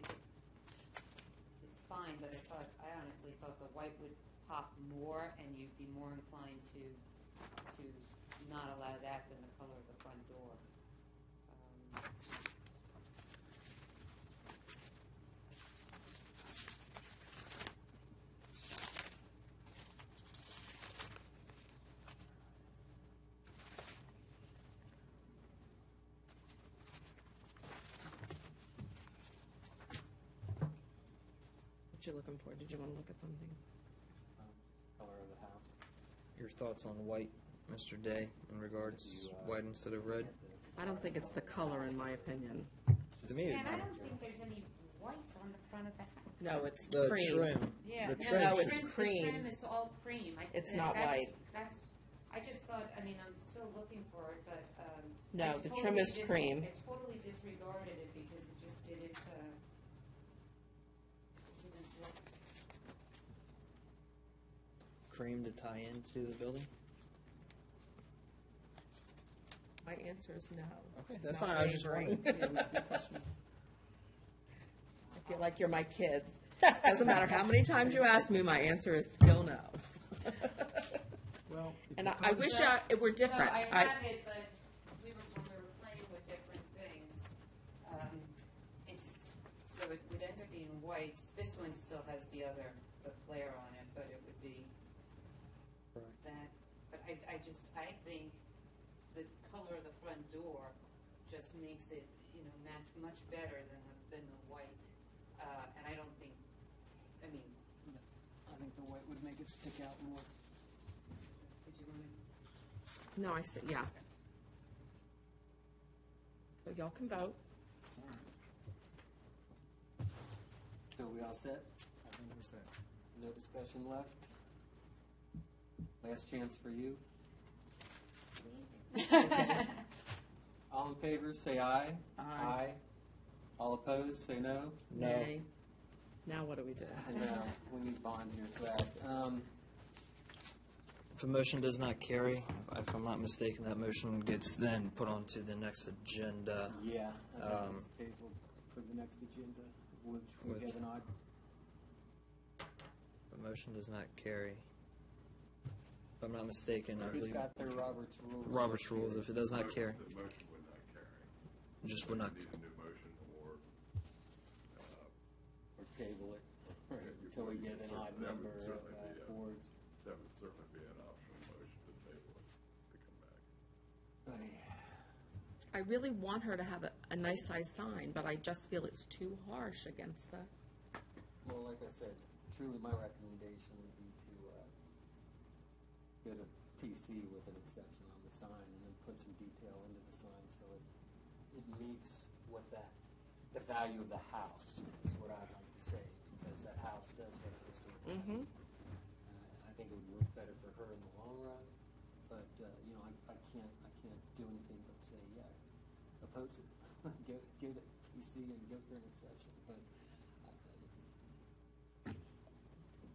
it's fine, but I honestly thought the white would pop more, and you'd be more inclined to not allow that than the color of the front door. what you looking for? Did you want to look at something? Color of the house. Your thoughts on white, Mr. Day, in regards white instead of red? I don't think it's the color, in my opinion. To me, And I don't think there's any white on the front of the house. No, it's the cream. trim. Yeah, The no, trim No, the it's should- cream. The trim is all cream. It's not that's- white. That's, I just thought, I mean, I'm still looking for it, but, No, I the totally trim is cream. I totally disregarded it because it just didn't look. Cream to tie into the building? My answer is no. Okay, It's that's not fine. I was just wavering. wondering. I feel like you're my kids. Doesn't matter how many times you ask me, my answer is still no. Well, if And you I come- wish it were different. So I have it, but when we were playing with different things, so it would end up being white. This one still has the flare on it, but it would be Correct. that. But I think the color of the front door just makes it, match much better than the white. And I don't think, I mean, I think the white would make it stick out more. did you want to? No, I said, yeah. So y'all can vote. So we all set? I think we're set. No discussion left? Last chance for you. All in favor, say aye. Aye. All opposed, say no. No. Nay. Now what do we do? And we need Bond here to add. If a motion does not carry, if I'm not mistaken, that motion gets then put onto the next agenda. Yeah, I think Um, it's tabled for the next agenda, which we with- have an odd. The motion does not carry. If I'm not mistaken, I Who's believe got their Robert's rules? Robert's rules, if it does not carry, The motion would not carry. just would not. Need a new motion or, Or table it you until we could- get an that odd would number of certainly be a- boards. that would certainly be an optional motion to table it, to come back. I really want her to have a nice size sign, but I just feel it's too harsh against the, Well, like I said, truly my recommendation would be to get a PC with an exception on the sign and then put some detail into the sign so it meets what the value of the house is what I'd like to say, because that house does have a historical value. I think it would work better for her in the long run, but, I can't do anything but say, yeah, oppose it. Give it PC and go for an exception, but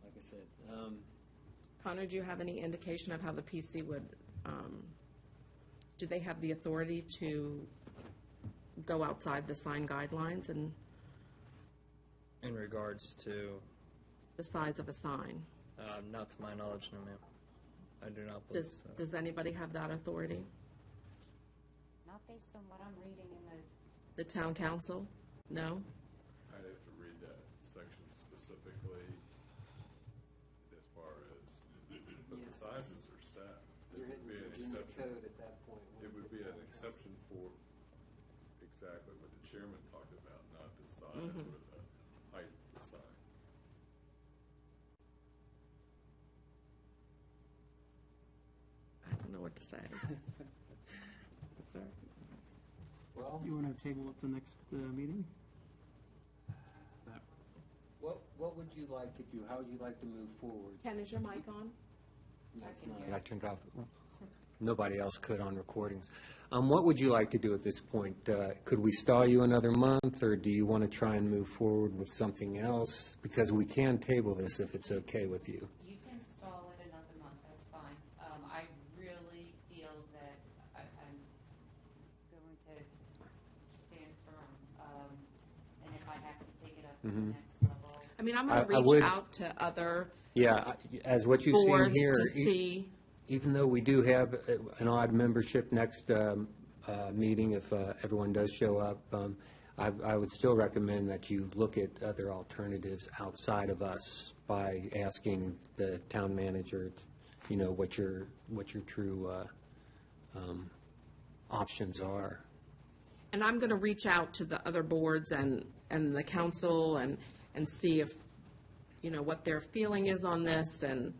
like I said, Connor, do you have any indication of how the PC would, do they have the authority to go outside the sign guidelines and In regards to, the size of a sign? not to my knowledge, no ma'am. I do not believe so. Does anybody have that authority? Not based on what I'm reading in The town council? No? I'd have to read that section specifically as far as, but the sizes are set. You're it would hitting be an Virginia exception. code at that point. It would be an exception for exactly what the chairman talked about, not the size or the height of the sign. I don't know what to say. That's all right. Well, You want to table it the next meeting? what would you like to do? How would you like to move forward? Ken, is your mic on? I turned off. Nobody else could on recordings. What would you like to do at this point? Could we stall you another month, or do you want to try and move forward with something else? Because we can table this if it's okay with you. You can stall it another month, that's fine. I really feel that I'm going to stand firm. And if I have to take it up to the next level. I mean, I'm going I to reach would- out to other Yeah, as what you've seen boards here, to see. even though we do have an odd membership next meeting, if everyone does show up, I would still recommend that you look at other alternatives outside of us by asking the town manager, what your true options are. And I'm going to reach out to the other boards and the council and see if, what their feeling is on this and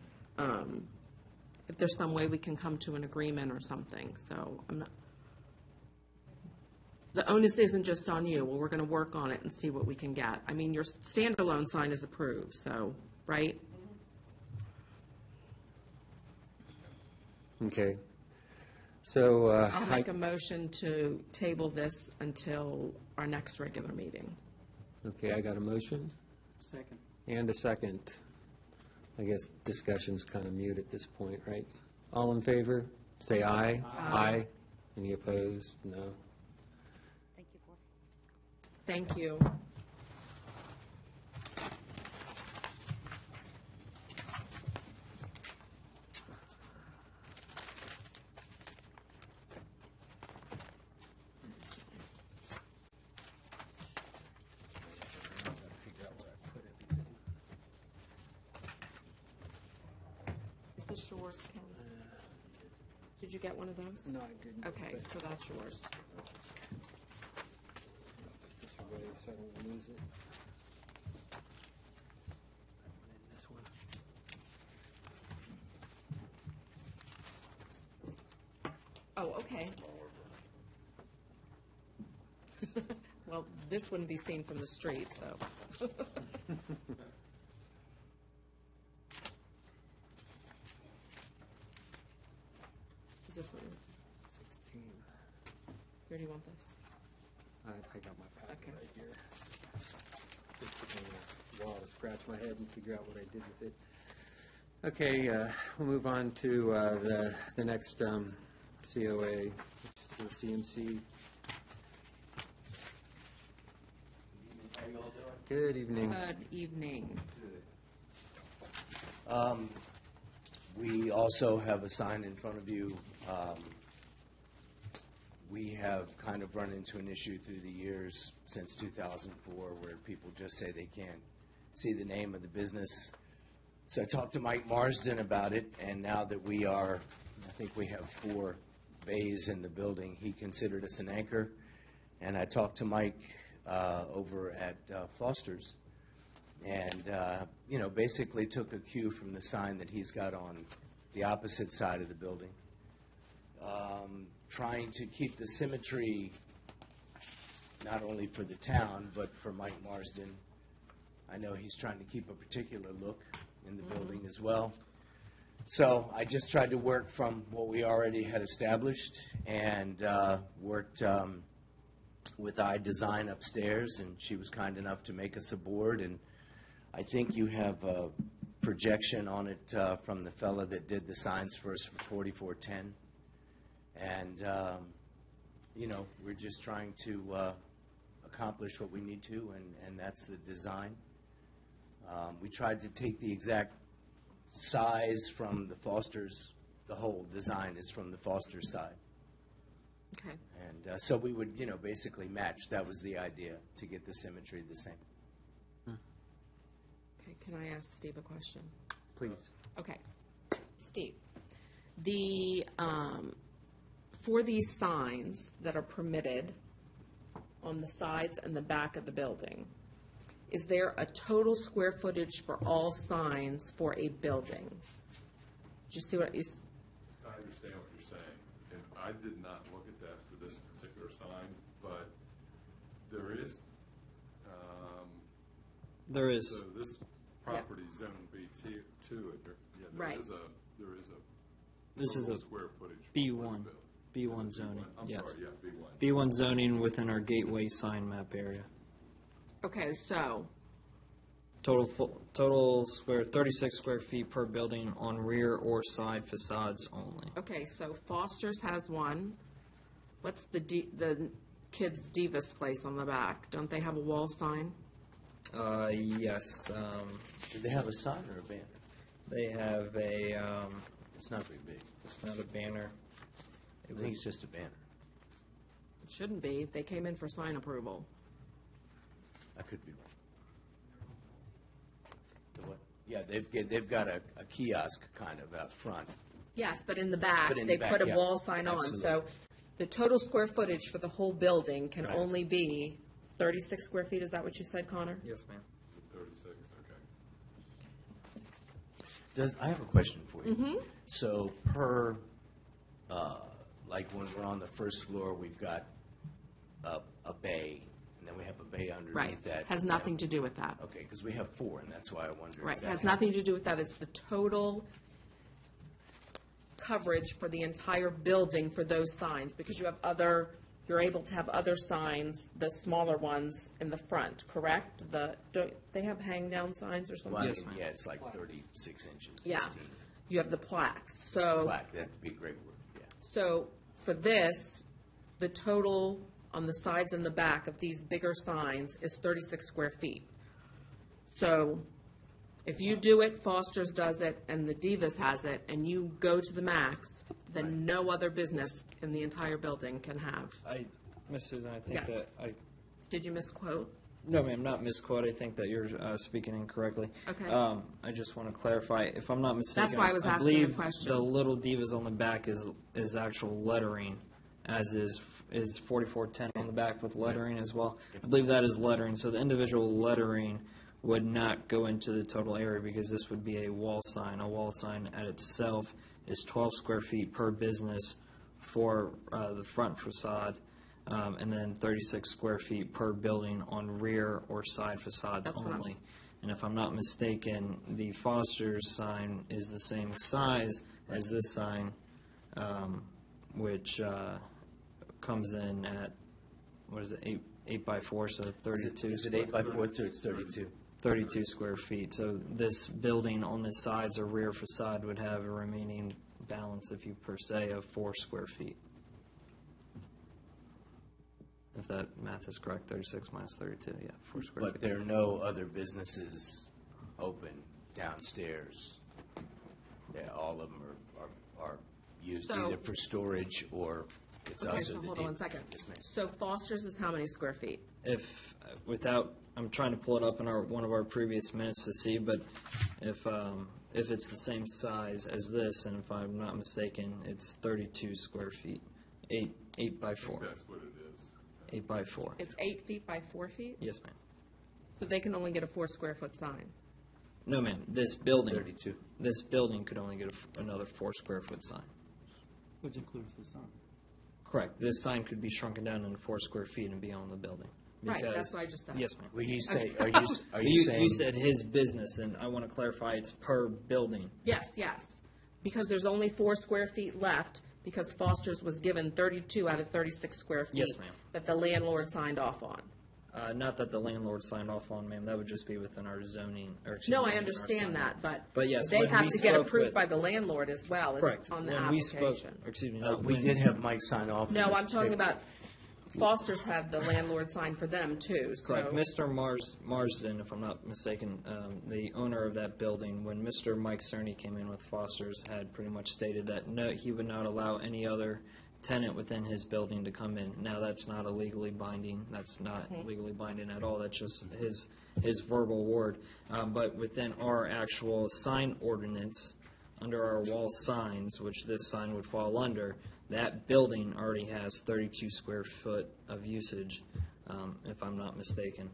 if there's some way we can come to an agreement or something. So the onus isn't just on you. Well, we're going to work on it and see what we can get. I mean, your standalone sign is approved, so, right? Okay. So I'll make a motion to table this until our next regular meeting. okay, I got a motion Second. and a second. I guess discussion's kind of mute at this point, right? All in favor, say aye. Aye. Any opposed? No. Thank you, board. Thank you. Is this yours, Ken? Did you get one of those? No, I didn't. Okay, so that's yours. This away so I don't lose it. This one. Oh, okay. Well, this wouldn't be seen from the street, so. Is this one? 16. Where do you want this? I got my packet Okay. right here. Just took me a while to scratch my head and figure out what I did with it. Okay, we'll move on to the next COA, which is the CMC. Good evening. Good evening. We also have a sign in front of you. We have kind of run into an issue through the years since 2004 where people just say they can't see the name of the business. So I talked to Mike Marsden about it, and now that I think we have 4 bays in the building, he considered us an anchor. And I talked to Mike over at Foster's, and basically took a cue from the sign that he's got on the opposite side of the building, trying to keep the symmetry not only for the town but for Mike Marsden. I know he's trying to keep a particular look in the building as well. So I just tried to work from what we already had established and worked with iDesign upstairs, and she was kind enough to make us a board. And I think you have a projection on it from the fella that did the signs for us for 4410. And, we're just trying to accomplish what we need to, and that's the design. We tried to take the exact size from the Foster's. The whole design is from the Foster's side. Okay. And so we would, basically match. That was the idea, to get the symmetry the same. Okay, can I ask Steve a question? Please. Okay. Steve, The, for these signs that are permitted on the sides and the back of the building, is there a total square footage for all signs for a building? Do you see what you, I understand what you're saying, and I did not look at that for this particular sign, but there is, There is. so this property zone B2, yeah, Right. there is a This is total a square footage. for B1. the building. B1 Is it zoning, I'm yes. sorry, yeah, B1. B1 zoning within our gateway sign map area. okay, so, Total 36 square feet per building on rear or side facades only. okay, so Foster's has one. What's the kids' Divas place on the back? Don't they have a wall sign? Yes, Do they have a sign or a banner? they have a, It's not very big. it's not a banner. I think it's just a banner. It shouldn't be. They came in for sign approval. I could be wrong. The what? Yeah, they've got a kiosk kind of out front. Yes, but in the back, But in they the back, put a yeah, wall sign on. So absolutely. the total square footage for the whole building can Right. only be 36 square feet. Is that what you said, Connor? Yes, ma'am. 36, okay. I have a question for you. So per, like when we're on the first floor, we've got a bay, and then we have a bay underneath Right. that. Has nothing to do with that. Okay, because we have 4, and that's why I wondered. if Right. that Has had- nothing to do with that. It's the total coverage for the entire building for those signs, because you're able to have other signs, the smaller ones in the front, correct? Don't they have hang-down signs or Well, something? I Yes, mean, ma'am. yeah, it's like 36 inches. Yeah. 16. You have the plaques. So. Plaque, that'd be a great word, yeah. So for this, the total on the sides and the back of these bigger signs is 36 square feet. So if you do it, Foster's does it, and the Divas has it, and you go to the max, then no other business in the entire building can have. Miss Susan, I think Yeah. that Did you misquote? no, ma'am, not misquote. I think that you're speaking incorrectly. Okay. I just want to clarify. If I'm not mistaken, That's why I was asking the believe question. the little divas on the back is actual lettering, as is 4410 on the back with lettering as well. I believe that is lettering. So the individual lettering would not go into the total area because this would be a wall sign. A wall sign at itself is 12 square feet per business for the front facade. And then 36 square feet per building on rear or side facades That's what I'm only. s- And if I'm not mistaken, the Foster's sign is the same size as this sign, which comes in at, what is it, 8 by 4, so 32. Is it 8 by 4, so it's 32? 32 square feet. So this building on the sides or rear facade would have a remaining balance, if you per se, of 4 square feet. If that math is correct, 36 minus 32, yeah, 4 square But feet. there are no other businesses open downstairs? Yeah, all of them are used So- either for storage or it's Okay, also so the... hold on one Divas. second. Yes, ma'am. So Foster's is how many square feet? If, I'm trying to pull it up in one of our previous minutes to see, but if it's the same size as this, and if I'm not mistaken, it's 32 square feet, 8 by I 4, think that's what it is. 8 by 4. It's 8 feet by 4 feet? Yes, ma'am. So they can only get a 4 square foot sign. No, ma'am, this building. 32. This building could only get another 4 square foot sign. Which includes the sign. Correct. This sign could be shrunken down into 4 square feet and be on the building. Right, Because- that's what I just said. Yes, ma'am. Well, you say, are You, you saying... you said his business, and I want to clarify it's per building. Yes, yes. Because there's only 4 square feet left, because Foster's was given 32 out of 36 square feet. Yes, ma'am. That the landlord signed off on. Not that the landlord signed off on, ma'am. That would just be within our zoning, or excuse No, me, I within our understand sign. that, But yes, they when have we to get spoke approved with- by the landlord as well. It's Correct. on the When we spoke, application. excuse me, We when- did have Mike sign off. No, on I'm talking it. about, Foster's had the landlord sign for them too, so. Correct. Mr. Marsden, if I'm not mistaken, the owner of that building, when Mr. Mike Cerny came in with Foster's, had pretty much stated that no, he would not allow any other tenant within his building to come in. Now, that's not a legally binding. That's not legally binding at all. That's just his verbal word. But within our actual sign ordinance, under our wall signs, which this sign would fall under, that building already has 32 square foot of usage, if I'm not mistaken.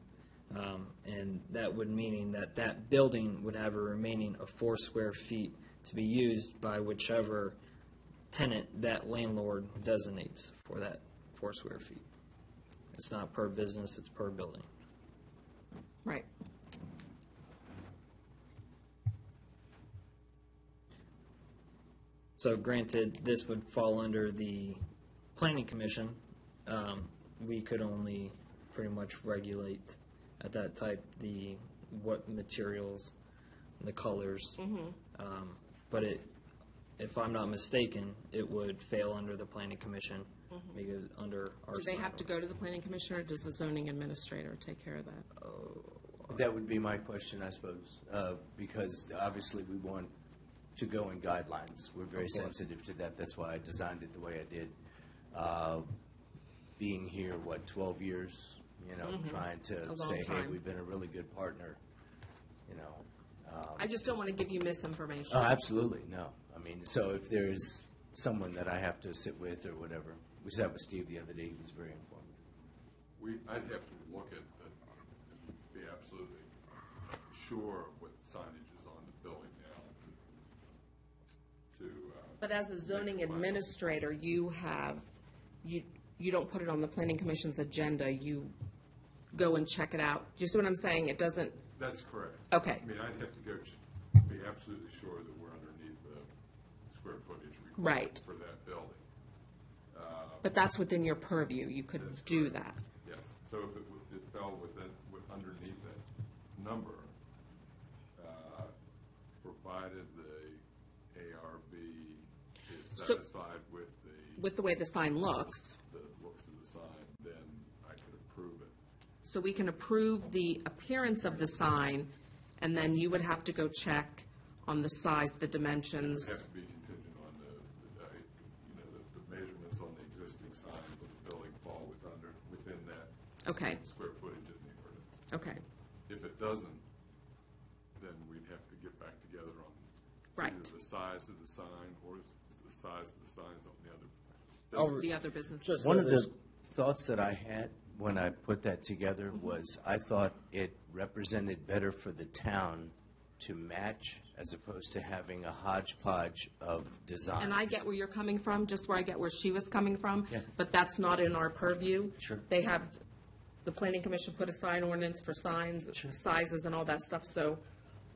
And that would mean that that building would have a remaining of 4 square feet to be used by whichever tenant that landlord designates for that 4 square feet. It's not per business, it's per building. Right. So granted, this would fall under the planning commission. We could only pretty much regulate at that type what materials, the colors. But if I'm not mistaken, it would fail under the planning commission because under our. Do they have to go to the planning commission, or does the zoning administrator take care of that? That would be my question, I suppose, because obviously we want to go in guidelines. We're very sensitive to that. That's why I designed it the way I did. Being here, 12 years, trying to long say, hey, time. we've been a really good partner, I just don't want to give you misinformation. Oh, absolutely, no. I mean, so if there's someone that I have to sit with or whatever, we sat with Steve the other day, he was very informative. I'd have to look at, be absolutely sure what signage is on the building now to. But as a zoning make a final. administrator, you don't put it on the planning commission's agenda, you go and check it out. Do you see what I'm saying? It doesn't, That's correct. Okay. I mean, I'd have to be absolutely sure that we're underneath the square footage Right. required for that building. but that's within your purview, you could That's do correct. that. Yes, so if it fell underneath that number, provided the ARB is So- satisfied with With the way the sign looks, the looks of the sign, then I could approve it. so we can approve the appearance of the sign, and then you would have to go check on the size, the It dimensions. has to be contingent on the measurements on the existing signs of the building fall within that Okay, square footage in the ordinance. okay, If it doesn't, then we'd have to get back together on Right. either the size of the sign or the size of the signs on the other. the other business. Just One so of there's- the thoughts that I had when I put that together was I thought it represented better for the town to match as opposed to having a hodgepodge of designs. And I get where you're coming from, just where I get where she was coming from, Yeah. but that's not in our purview. Sure. They have, the planning commission put a sign ordinance for signs, sizes and all that stuff, so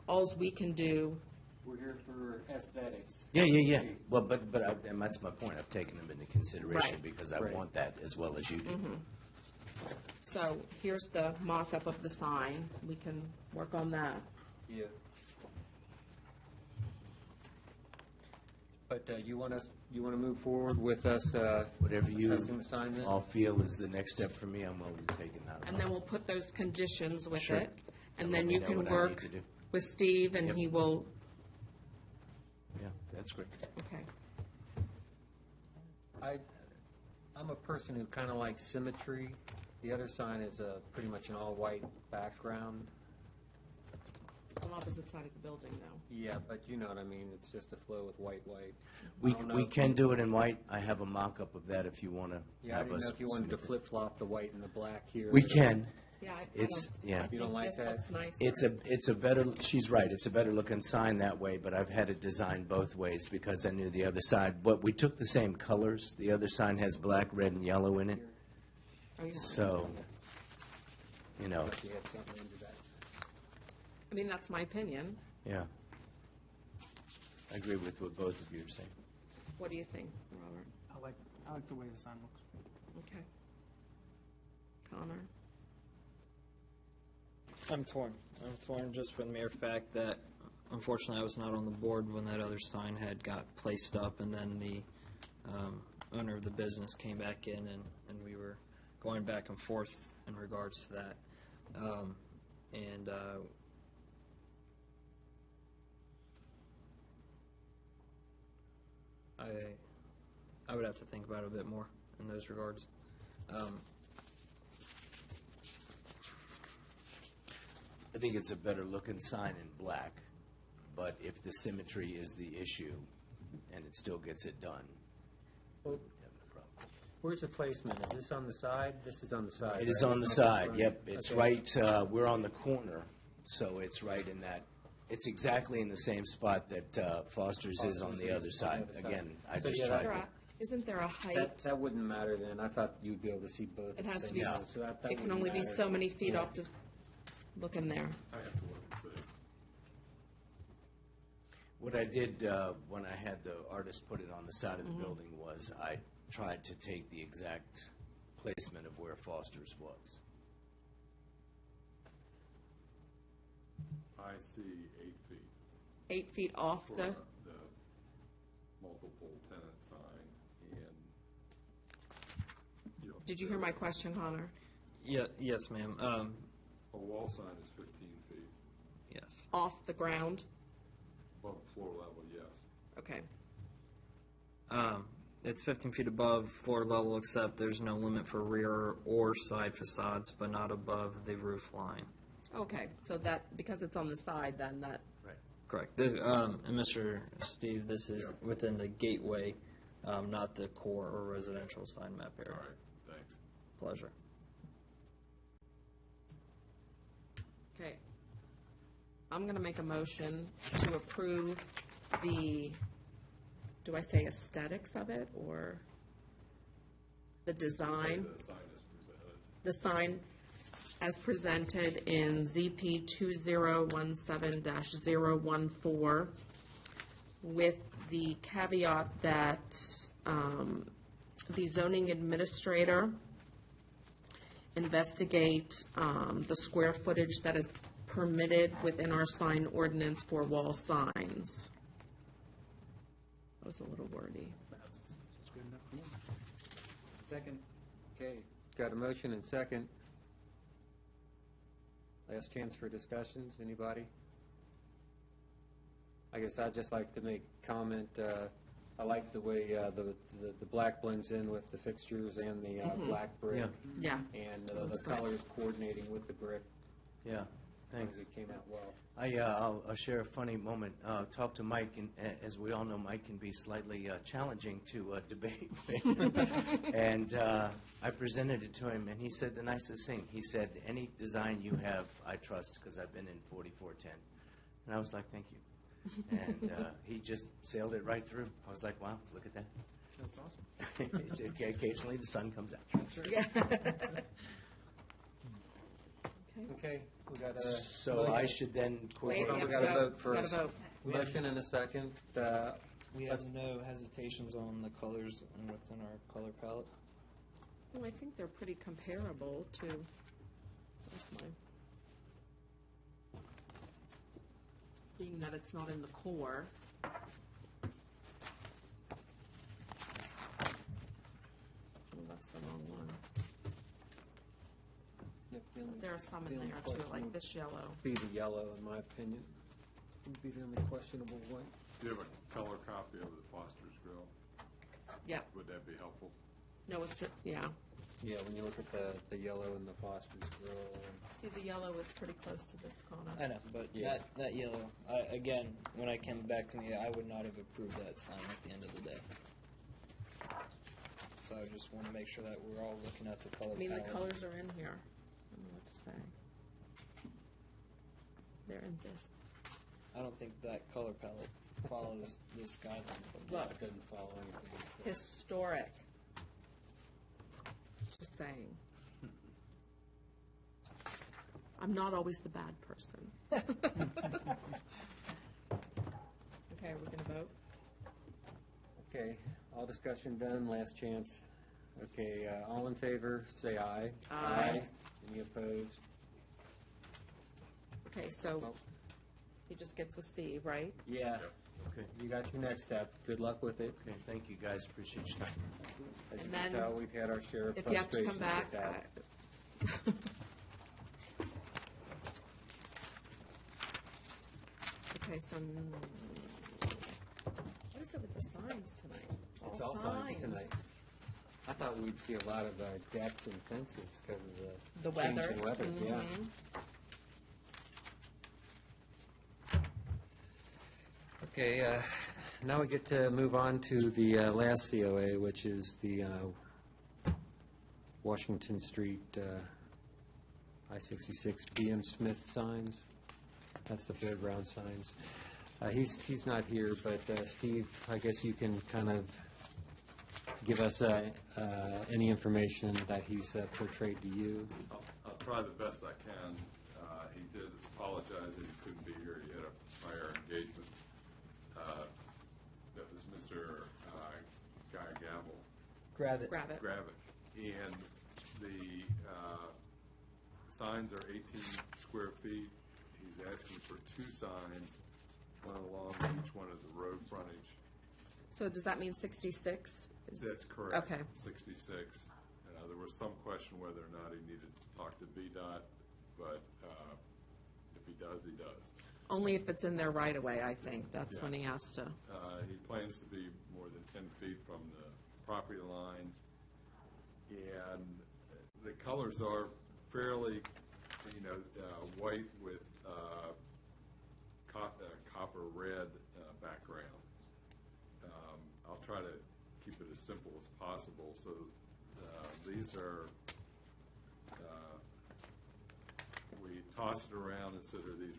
alls we can do, We're here for aesthetics. Yeah. Well, and that's my point. I've taken them into consideration Right. because I Right. want that as well as you do. so here's the mock-up of the sign, we can work on that. Yeah. But you want to move forward with us Whatever you assessing the sign then? all feel is the next step for me, I'm willing to take it now. And then we'll put those conditions with Sure. it, and And then let me you know can what I need work to do. with Steve, and Yep. he will, Yeah, that's great. okay. I'm a person who kind of likes symmetry. The other sign is pretty much an all-white background. On opposite side of the building, though. Yeah, but you know what I mean. It's just a flow with white. We I don't know we if can you- do it in white. I have a mock-up of that if you want to Yeah, I have didn't us. know if you wanted to submit it. flip-flop the white and the black here. We can. Yeah, I It's, don't, yeah. I You don't think like this that? looks nicer. It's a better, she's right, it's a better looking sign that way, but I've had it designed both ways because I knew the other side, but we took the same colors. The other sign has black, red, and yellow in it, Oh, yeah. so, you know, But you had something into that. I mean, that's my opinion. yeah. I agree with what both of you are saying. What do you think, Robert? I like the way the sign looks. Okay. Connor? I'm torn. I'm torn just for the mere fact that, unfortunately, I was not on the board when that other sign had got placed up, and then the owner of the business came back in, and we were going back and forth in regards to that. And I would have to think about it a bit more in those regards. I think it's a better looking sign in black, but if the symmetry is the issue and it still gets it done, we Well, have no problem. where's the placement? Is this on the side? This is on the side, It is right? on the It's side, front. yep. It's Okay. right, we're on the corner, so it's right in that, it's exactly in the same spot that Foster's is on the other side. Again, I So, just yeah, tried There to. are- Isn't there a That, height? that wouldn't matter then. I thought you'd be able to see both. It at has the to same be, time, so that it can wouldn't only be matter. so many feet Yeah. off to look in there. I have to look and see. What I did when I had the artist put it on the side of the building was I tried to take the exact placement of where Foster's was. I see 8 feet 8 feet off for the, the multiple tenant sign, and did you hear my question, Connor? Yes, ma'am. a wall sign is 15 feet Yes. Off the ground? above floor level, yes. Okay. It's 15 feet above floor level, except there's no limit for rear or side facades, but not above the roof line. Okay, so that, because it's on the side, then that, Right. Correct. This, and Mr. Steve, this is within the gateway, not the core or residential sign map All area. right, thanks. Pleasure. okay. I'm going to make a motion to approve the, do I say aesthetics of it, or the Say design? the sign is presented. The sign as presented in ZP 2017-014 with the caveat that the zoning administrator investigate the square footage that is permitted within our sign ordinance for wall signs. That was a little wordy. That's good enough for me. Second. Okay, got a motion and second. Last chance for discussions, anybody? I guess I'd just like to make comment, I like the way the black blends in with the fixtures and the black brick. Yeah. And the colors coordinating with the brick. Yeah, I thanks. think it came out well. I'll share a funny moment. Talk to Mike, and as we all know, Mike can be slightly challenging to debate. And I presented it to him, and he said the nicest thing. He said, "Any design you have, I trust, because I've been in 4410." And I was like, "Thank you." And he just sailed it right through. I was like, "Wow, look at that." That's awesome. Occasionally, the sun comes out. Yeah. Okay, we got a. So I should then. Wait, Hold on, we we have gotta to vote vote. We gotta first. vote. Motion and a second. We have no hesitations on the colors and within our color palette. Well, I think they're pretty comparable to, where's mine? Being that it's not in the core. Oh, that's the wrong one. There are some in there too, like this yellow. Be the yellow, in my opinion. Would be the only questionable one. Do you have a color copy of the Foster's Grill? Yep. Would that be helpful? No, it's, yeah. Yeah, when you look at the yellow and the Foster's Grill. See, the yellow is pretty close to this corner. I know, but Yeah. that yellow, again, when I came back to me, I would not have approved that sign at the end of the day. So I just want to make sure that we're all looking at the color I mean, the palette. colors are in here. I don't know what to say. They're in this. I don't think that color palette follows this guideline. Look. It doesn't follow anything. Historic. Just saying. I'm not always the bad person. Okay, we're gonna vote? Okay, all discussion done, last chance. Okay, all in favor, say aye. Aye. Any opposed? Okay, so Oh. he just gets with Steve, right? Yeah. Okay. You got your next step. Good luck with it. Okay, thank you, guys. Appreciate your time. As you And can then tell, we've had our share of If you have to frustration come with back, that. Okay, so, what is it with the signs tonight? It's all signs tonight. I thought we'd see a lot of decks and fences because of The the change weather. in weather, yeah. Mhm. Okay, now we get to move on to the last COA, which is the Washington Street I-66 BM Smith signs. That's the fairground signs. He's not here, but Steve, I guess you can kind of give us any information that he's portrayed to you. I'll try the best I can. He did apologize that he couldn't be here. He had a prior engagement. That was Mr. Guy Gravit. Gravitt. And the signs are 18 square feet. He's asking for 2 signs, one along each one of the road frontage. So does that mean 66? That's correct. Okay. 66. There was some question whether or not he needed to talk to VDOT, but if he does, he does. Only if it's in there right away, I think. That's Yeah. when he has to. He plans to be more than 10 feet from the property line, and the colors are fairly, white with copper red background. I'll try to keep it as simple as possible. So these are, we toss it around and consider these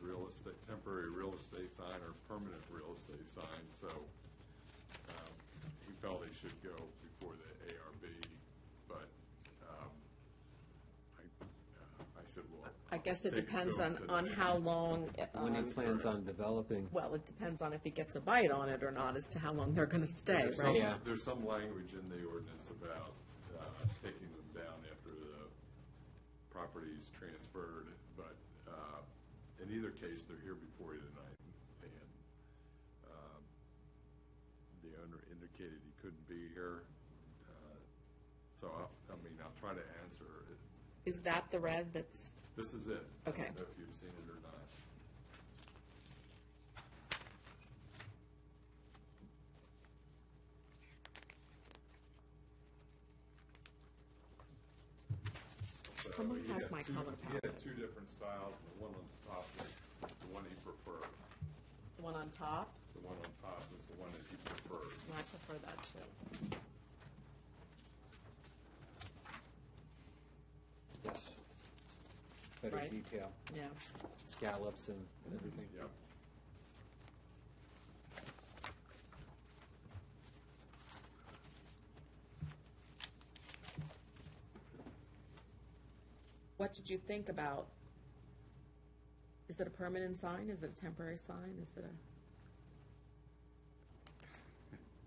temporary real estate sign or permanent real estate sign. So he felt he should go before the ARB, but I said, well, I guess it take depends go on, to the- on how long. When he plans on developing. Well, it depends on if he gets a bite on it or not as to how long they're going to stay, There's right? Yeah. There's some language in the ordinance about taking them down after the property is transferred, but in either case, they're here before you tonight, and the owner indicated he couldn't be here, so I'll try to answer it. Is that the red that's, This is it. Okay. I don't know if you've seen it or not. So Someone he has had my two- color He had palette. 2 different styles, and the one on the top was the one he preferred. the one on top? The one on top was the one that he preferred. I prefer that too. Yes. Better Right. detail, Yeah. scallops and everything. Yep. What did you think about, is it a permanent sign? Is it a temporary sign? Is it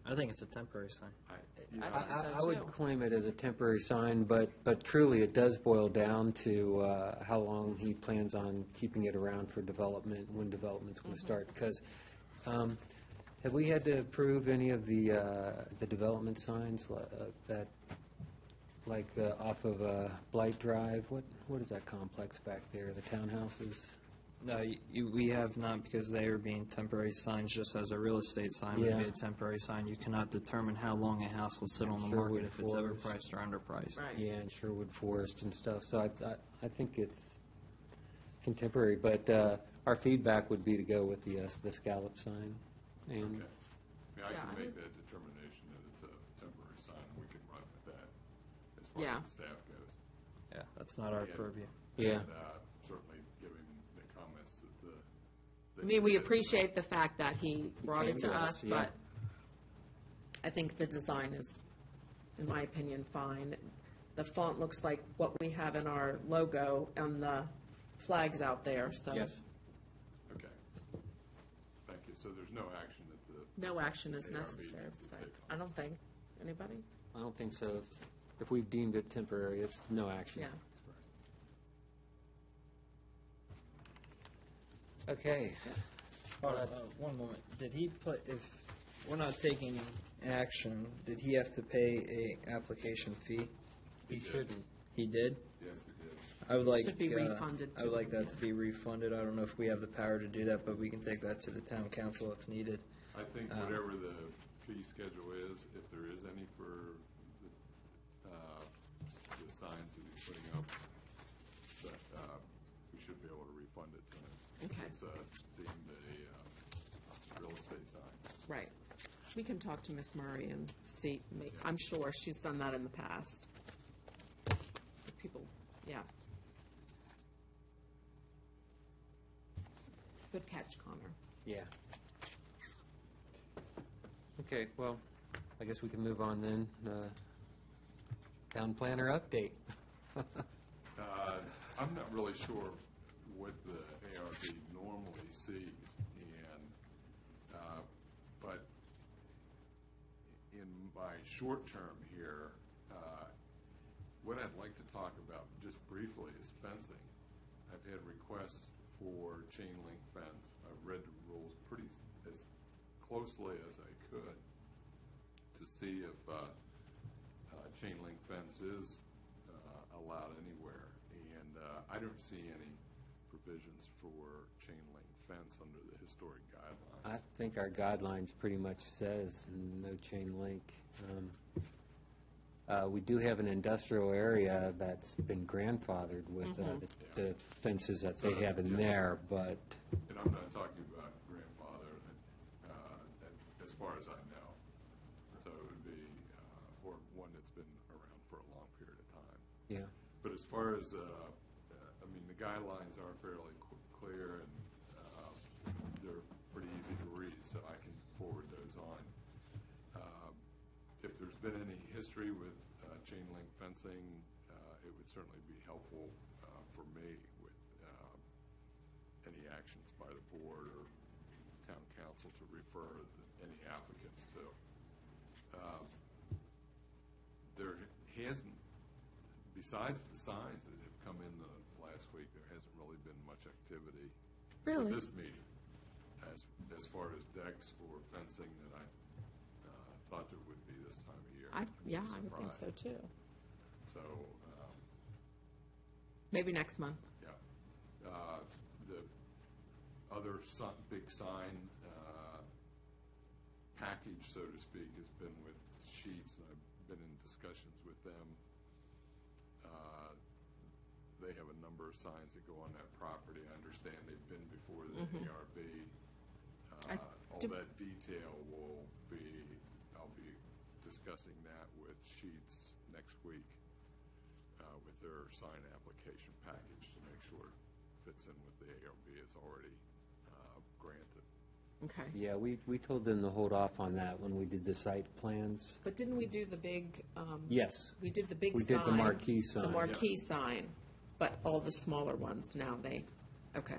I think it's a temporary sign. I I think so, I would too. claim it as a temporary sign, but truly it does boil down to how long he plans on keeping it around for development, when development's going to start. Because have we had to approve any of the development signs that, like off of Blight Drive? What is that complex back there, the townhouses? No, we have not, because they are being temporary signs, just as a real estate sign would be Yeah. a temporary sign. You cannot determine how long a house will sit on the Sherwood market if it's Forest. overpriced or underpriced. Right. Yeah, and Sherwood Forest and stuff. So I think it's contemporary, but our feedback would be to go with the scallop sign. And Okay. I mean, I Yeah, can I make that determination that it's a temporary sign, and we can run with that as far Yeah. as the staff goes. Yeah, that's not our Yeah. purview. Yeah. And certainly giving the comments that I mean, we appreciate the fact that he brought came it to to us, us, yeah. but I think the design is, in my opinion, fine. The font looks like what we have in our logo and the flags out there, so. Yes. Okay. Thank you. So there's no action that the, No action is ARB necessary. needs to so take I on don't think. Anybody? I don't think so. If we've deemed it temporary, it's no action. Yeah. Okay. One moment. Did he put, if we're not taking action, did he have to pay a application fee? He shouldn't. He did? yes, it is. I would like. Should be refunded I would to like him, that to be refunded. I don't know if we have the power to do that, but we can take that to the town council if needed. I think whatever the fee schedule is, if there is any for the signs that he's putting up, that we should be able to refund it to him. Okay. It's deemed real estate sign. Right. We can talk to Miss Murray and see, I'm sure she's done that in the past. People, yeah. Good catch, Connor. Yeah. Okay, well, I guess we can move on then. Town planner update. I'm not really sure what the ARB normally sees, and but in my short term here, what I'd like to talk about just briefly is fencing. I've had requests for chain link fence. I've read the rules pretty as closely as I could to see if chain link fence is allowed anywhere, and I don't see any provisions for chain link fence under the historic guidelines. I think our guidelines pretty much says no chain link. We do have an industrial area that's been grandfathered with the fences that they have in there, but And I'm not talking about grandfather as far as I know. So it would be, or one that's been around for a long period of time. yeah. But as far as, I mean, the guidelines are fairly clear, and they're pretty easy to read, so I can forward those on. If there's been any history with chain link fencing, it would certainly be helpful for me with any actions by the board or town council to refer any applicants to. There hasn't, besides the signs that have come in the last week, there hasn't really been much activity for this meeting as far as decks or fencing that I thought there would be this time of year. I would think so too. So, Maybe next month. yeah. The other big sign package, so to speak, has been with Sheets, and I've been in discussions with them. They have a number of signs that go on that property. I understand they've been before the ARB. All that detail I'll be discussing that with Sheets next week with their sign application package to make sure it fits in with the ARB is already granted. Okay. Yeah, we told them to hold off on that when we did the site plans. But didn't we do the big? Yes. We did the big We sign. did the marquee sign. The marquee sign, but all the smaller ones now okay.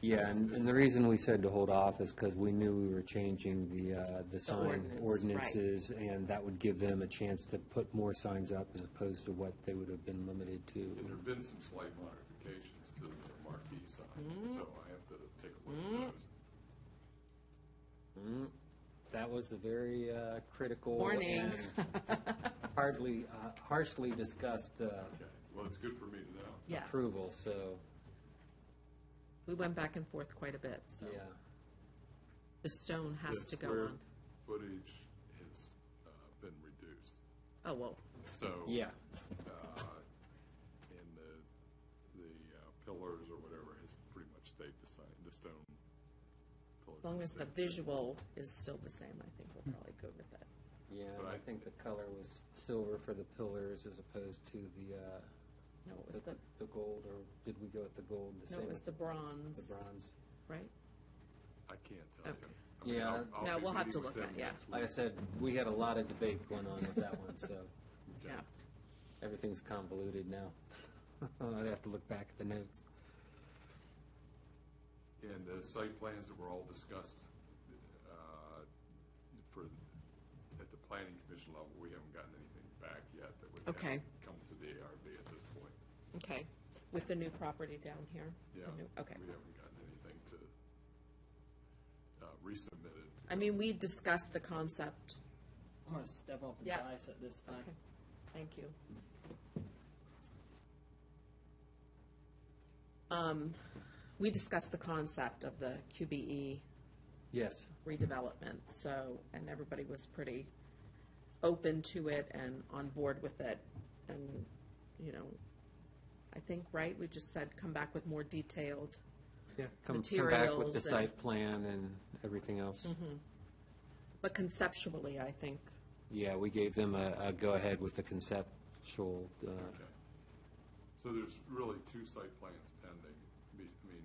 Yeah, and the reason we said to hold off is because we knew we were changing the sign ordinance, ordinances, and that would give them a chance to put more signs up as opposed to what they would have been limited to. And there have been some slight modifications to the marquee sign, so I have to take a look at those. That was a very critical Warning. and harshly discussed Okay, well, it's good for me to know. Yeah. approval, so, We went back and forth quite a bit, so yeah. the stone has The to go square on. footage has been reduced, Oh, well, so. Yeah. And the pillars or whatever has pretty much stayed the same, the stone pillars. as long as the have stayed the same. visual is still the same, I think we'll probably go with it. Yeah, But I think the color was silver for the pillars as opposed to the No, it was the gold, or did we go with the gold? no, it was the bronze, The bronze. right? I can't tell Okay. you. I mean, Yeah. I'll No, be we'll have meeting to with look them at- yeah. next Like I week. said, we had a lot of debate going on with that one, so Okay. Yeah. everything's convoluted now. I'd have to look back at the notes. And the site plans that were all discussed at the planning commission level, we haven't gotten anything back yet that would have Okay. come to the ARB at this point. Okay, with the new property down here? The Yeah, new- Okay. we haven't gotten anything to resubmit it. I mean, we discussed the concept. I'm going to step off the Yeah. dais at this time. Okay, thank you. We discussed the concept of the QBE Yes. redevelopment, so, and everybody was pretty open to it and on board with it. And, I think, right, we just said come back with more detailed Yeah, come back with materials the and- site plan and everything else. But conceptually, I think, Yeah, we gave them a go-ahead with the conceptual, Okay. So there's really two site plans pending. I mean,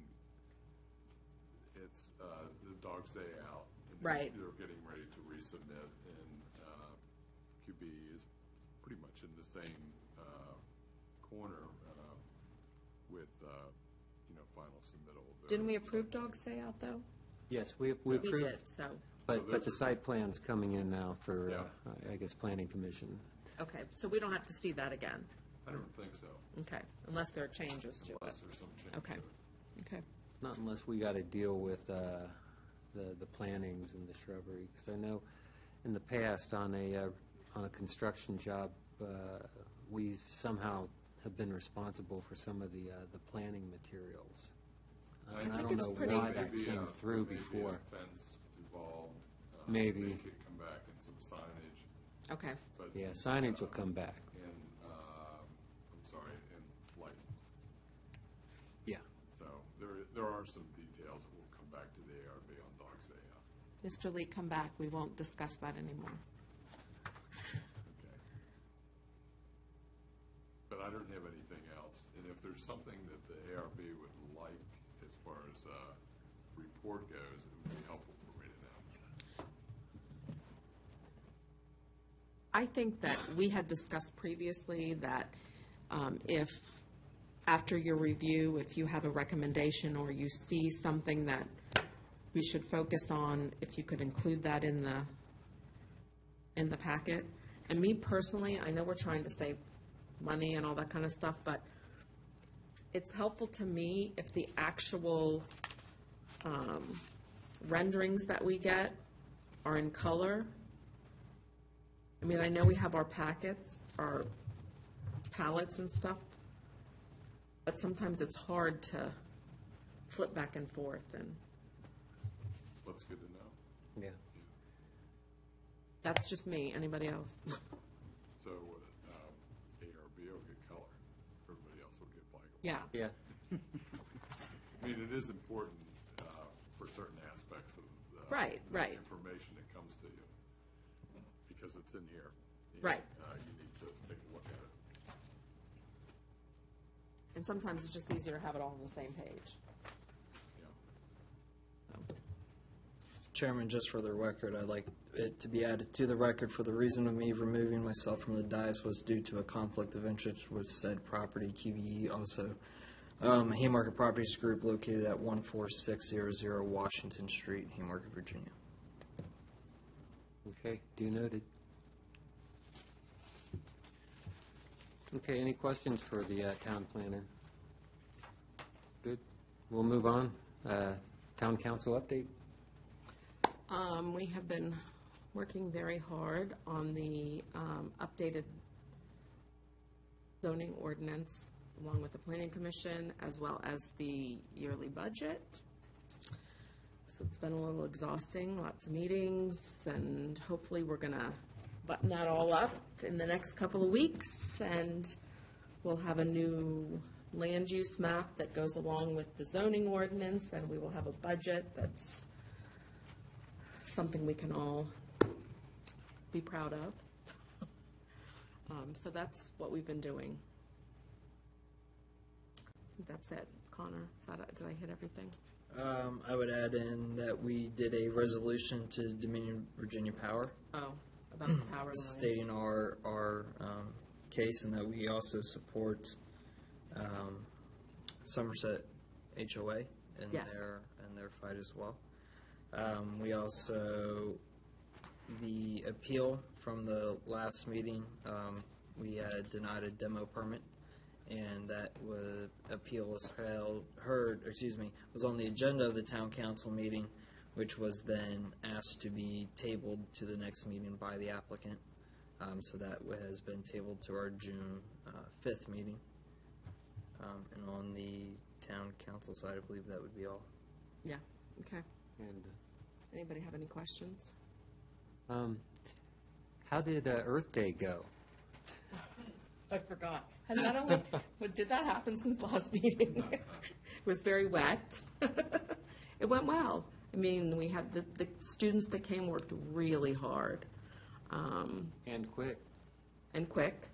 it's the Dog's Day out. And Right. They're getting ready to resubmit, and QB is pretty much in the same corner with, final submittal. of their didn't we site approve plan. Dog's Day out, though? yes, we We approved. did, so, But the site plan's coming in now for, Yeah. I guess, planning commission. okay, so we don't have to see that again, I don't think so, okay, unless there are changes to unless it. there's some change. Okay, to it. okay. Not unless we got to deal with the plantings and the shrubbery. Because I know in the past on a construction job, we somehow have been responsible for some of the planting materials. And I think don't it's know pretty- why that Maybe came a- through maybe before. a fence involved. Maybe. They could come back and some signage, Okay, but. Yeah, signage will come back. And, I'm sorry, and lighting. Yeah. So there are some details that will come back to the ARB on Dog's Day out. Mr. Lee, come back, we won't discuss that anymore. Okay. But I don't have anything else. And if there's something that the ARB would like as far as report goes, it would be helpful for me to know. I think that we had discussed previously that if, after your review, if you have a recommendation or you see something that we should focus on, if you could include that in the packet. And me personally, I know we're trying to save money and all that kind of stuff, but it's helpful to me if the actual renderings that we get are in color. I mean, I know we have our packets, our palettes and stuff, but sometimes it's hard to flip back and forth, and That's good to know. Yeah. that's just me. Anybody else? So ARB will get color. Everybody else will get black. Yeah, Yeah. I mean, it is important for certain aspects of Right, the right. information that comes to you, because it's in here. And, Right. You need to take a look at it. and sometimes it's just easier to have it all on the same page. Yeah. Chairman, just for the record, I'd like it to be added to the record for the reason of me removing myself from the dais was due to a conflict of interest with said property, QBE, also Haymarket Properties Group located at 14600 Washington Street, Haymarket, Virginia. Okay, due noted. Okay, any questions for the town planner? Good. We'll move on. Town council update. We have been working very hard on the updated zoning ordinance, along with the planning commission, as well as the yearly budget. So it's been a little exhausting, lots of meetings, and hopefully we're gonna button that all up in the next couple of weeks, and we'll have a new land use map that goes along with the zoning ordinance, and we will have a budget that's something we can all be proud of. So that's what we've been doing. I think that's it. Connor, did I hit everything? I would add in that we did a resolution to Dominion Virginia Power Oh, about the power lines. stating our case and that we also support Somerset HOA in Yes. their fight as well. We also, the appeal from the last meeting, we had denied a demo permit, and that appeal was was on the agenda of the town council meeting, which was then asked to be tabled to the next meeting by the applicant. So that has been tabled to our June 5th meeting. And on the town council side, I believe that would be all. Yeah, okay. And Anybody have any questions? how did Earth Day go? I forgot. Has that only, did that happen since last meeting? was very wet. It went well. I mean, we had the students that came worked really hard. And quick. And quick.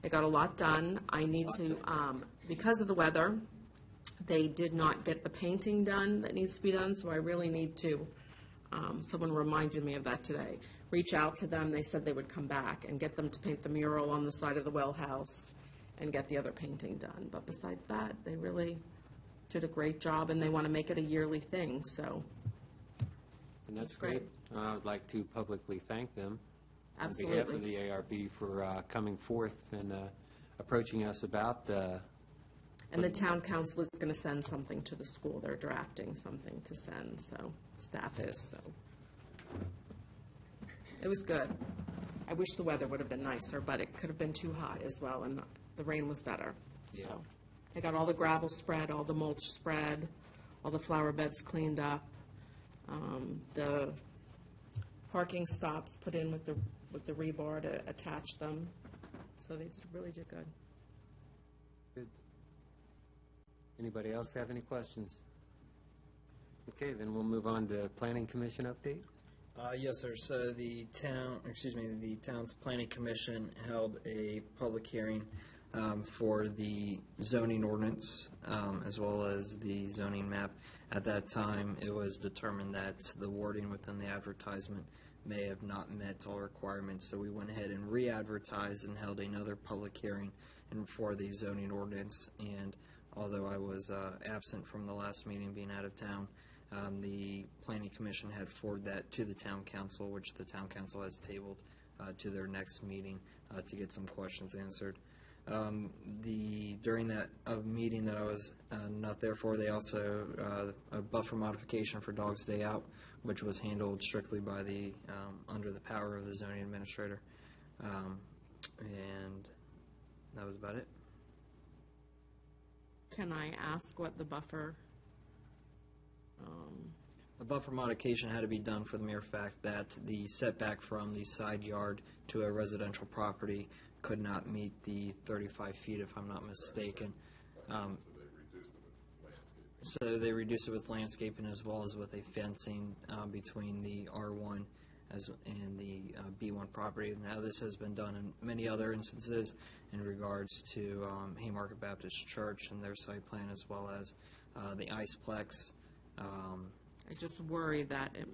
They got a lot done. I need to, because of the weather, they did not get the painting done that needs to be done, so I really need to, someone reminded me of that today. Reach out to them. They said they would come back and get them to paint the mural on the side of the well house and get the other painting done. But besides that, they really did a great job, and they want to make it a yearly thing, so. And that's That's great. great. I would like to publicly thank them Absolutely. on behalf of the ARB for coming forth and approaching us about And the town council is going to send something to the school. They're drafting something to send, so staff is, so. It was good. I wish the weather would have been nicer, but it could have been too hot as well, and the rain was better. Yeah. So I got all the gravel spread, all the mulch spread, all the flower beds cleaned up, the parking stops put in with the rebar to attach them. So they really did good. Good. Anybody else have any questions? Okay, then we'll move on to Planning Commission update. Yes, sir. So the town's planning commission held a public hearing for the zoning ordinance as well as the zoning map. At that time, it was determined that the wording within the advertisement may have not met all requirements, so we went ahead and re-advertised and held another public hearing for the zoning ordinance. And although I was absent from the last meeting, being out of town, the Planning Commission had forwarded that to the Town Council, which the Town Council has tabled to their next meeting to get some questions answered. During that meeting that I was not there for, they also a buffer modification for Dog's Day Out, which was handled strictly by the under the power of the zoning administrator, and that was about it. Can I ask what the buffer? A buffer modification had to be done for the mere fact that the setback from the side yard to a residential property could not meet the 35 feet, if I'm not mistaken. So they reduced it with landscaping as well as with a fencing between the R1 and the B1 property. Now, this has been done in many other instances in regards to Haymarket Baptist Church and their site plan, as well as the Iceplex. I just worry that it.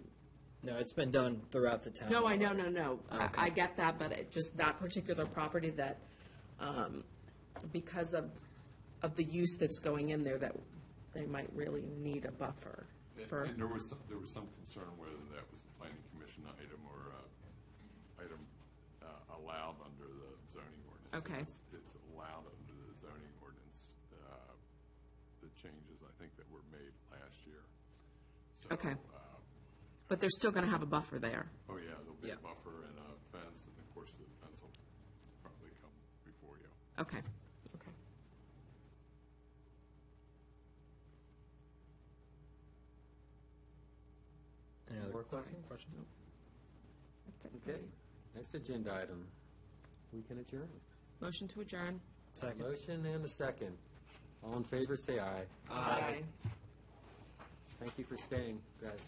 No, it's been done throughout the town. No, I know. Okay. I get that, but it just that particular property that, because of the use that's going in there, that they might really need a buffer for. And there was some concern whether that was a planning commission item or item allowed under the zoning ordinance. Okay. It's allowed under the zoning ordinance. The changes I think that were made last year. So, Okay. But they're still going to have a buffer there. Oh yeah, there'll be Yeah. a buffer and a fence, and of course the fence will probably come before you. Okay. Any other More questions? That's it. Okay, next agenda item. We can adjourn. Motion to adjourn. Second. Motion and a second. All in favor, say aye. Aye. Thank you for staying, guys.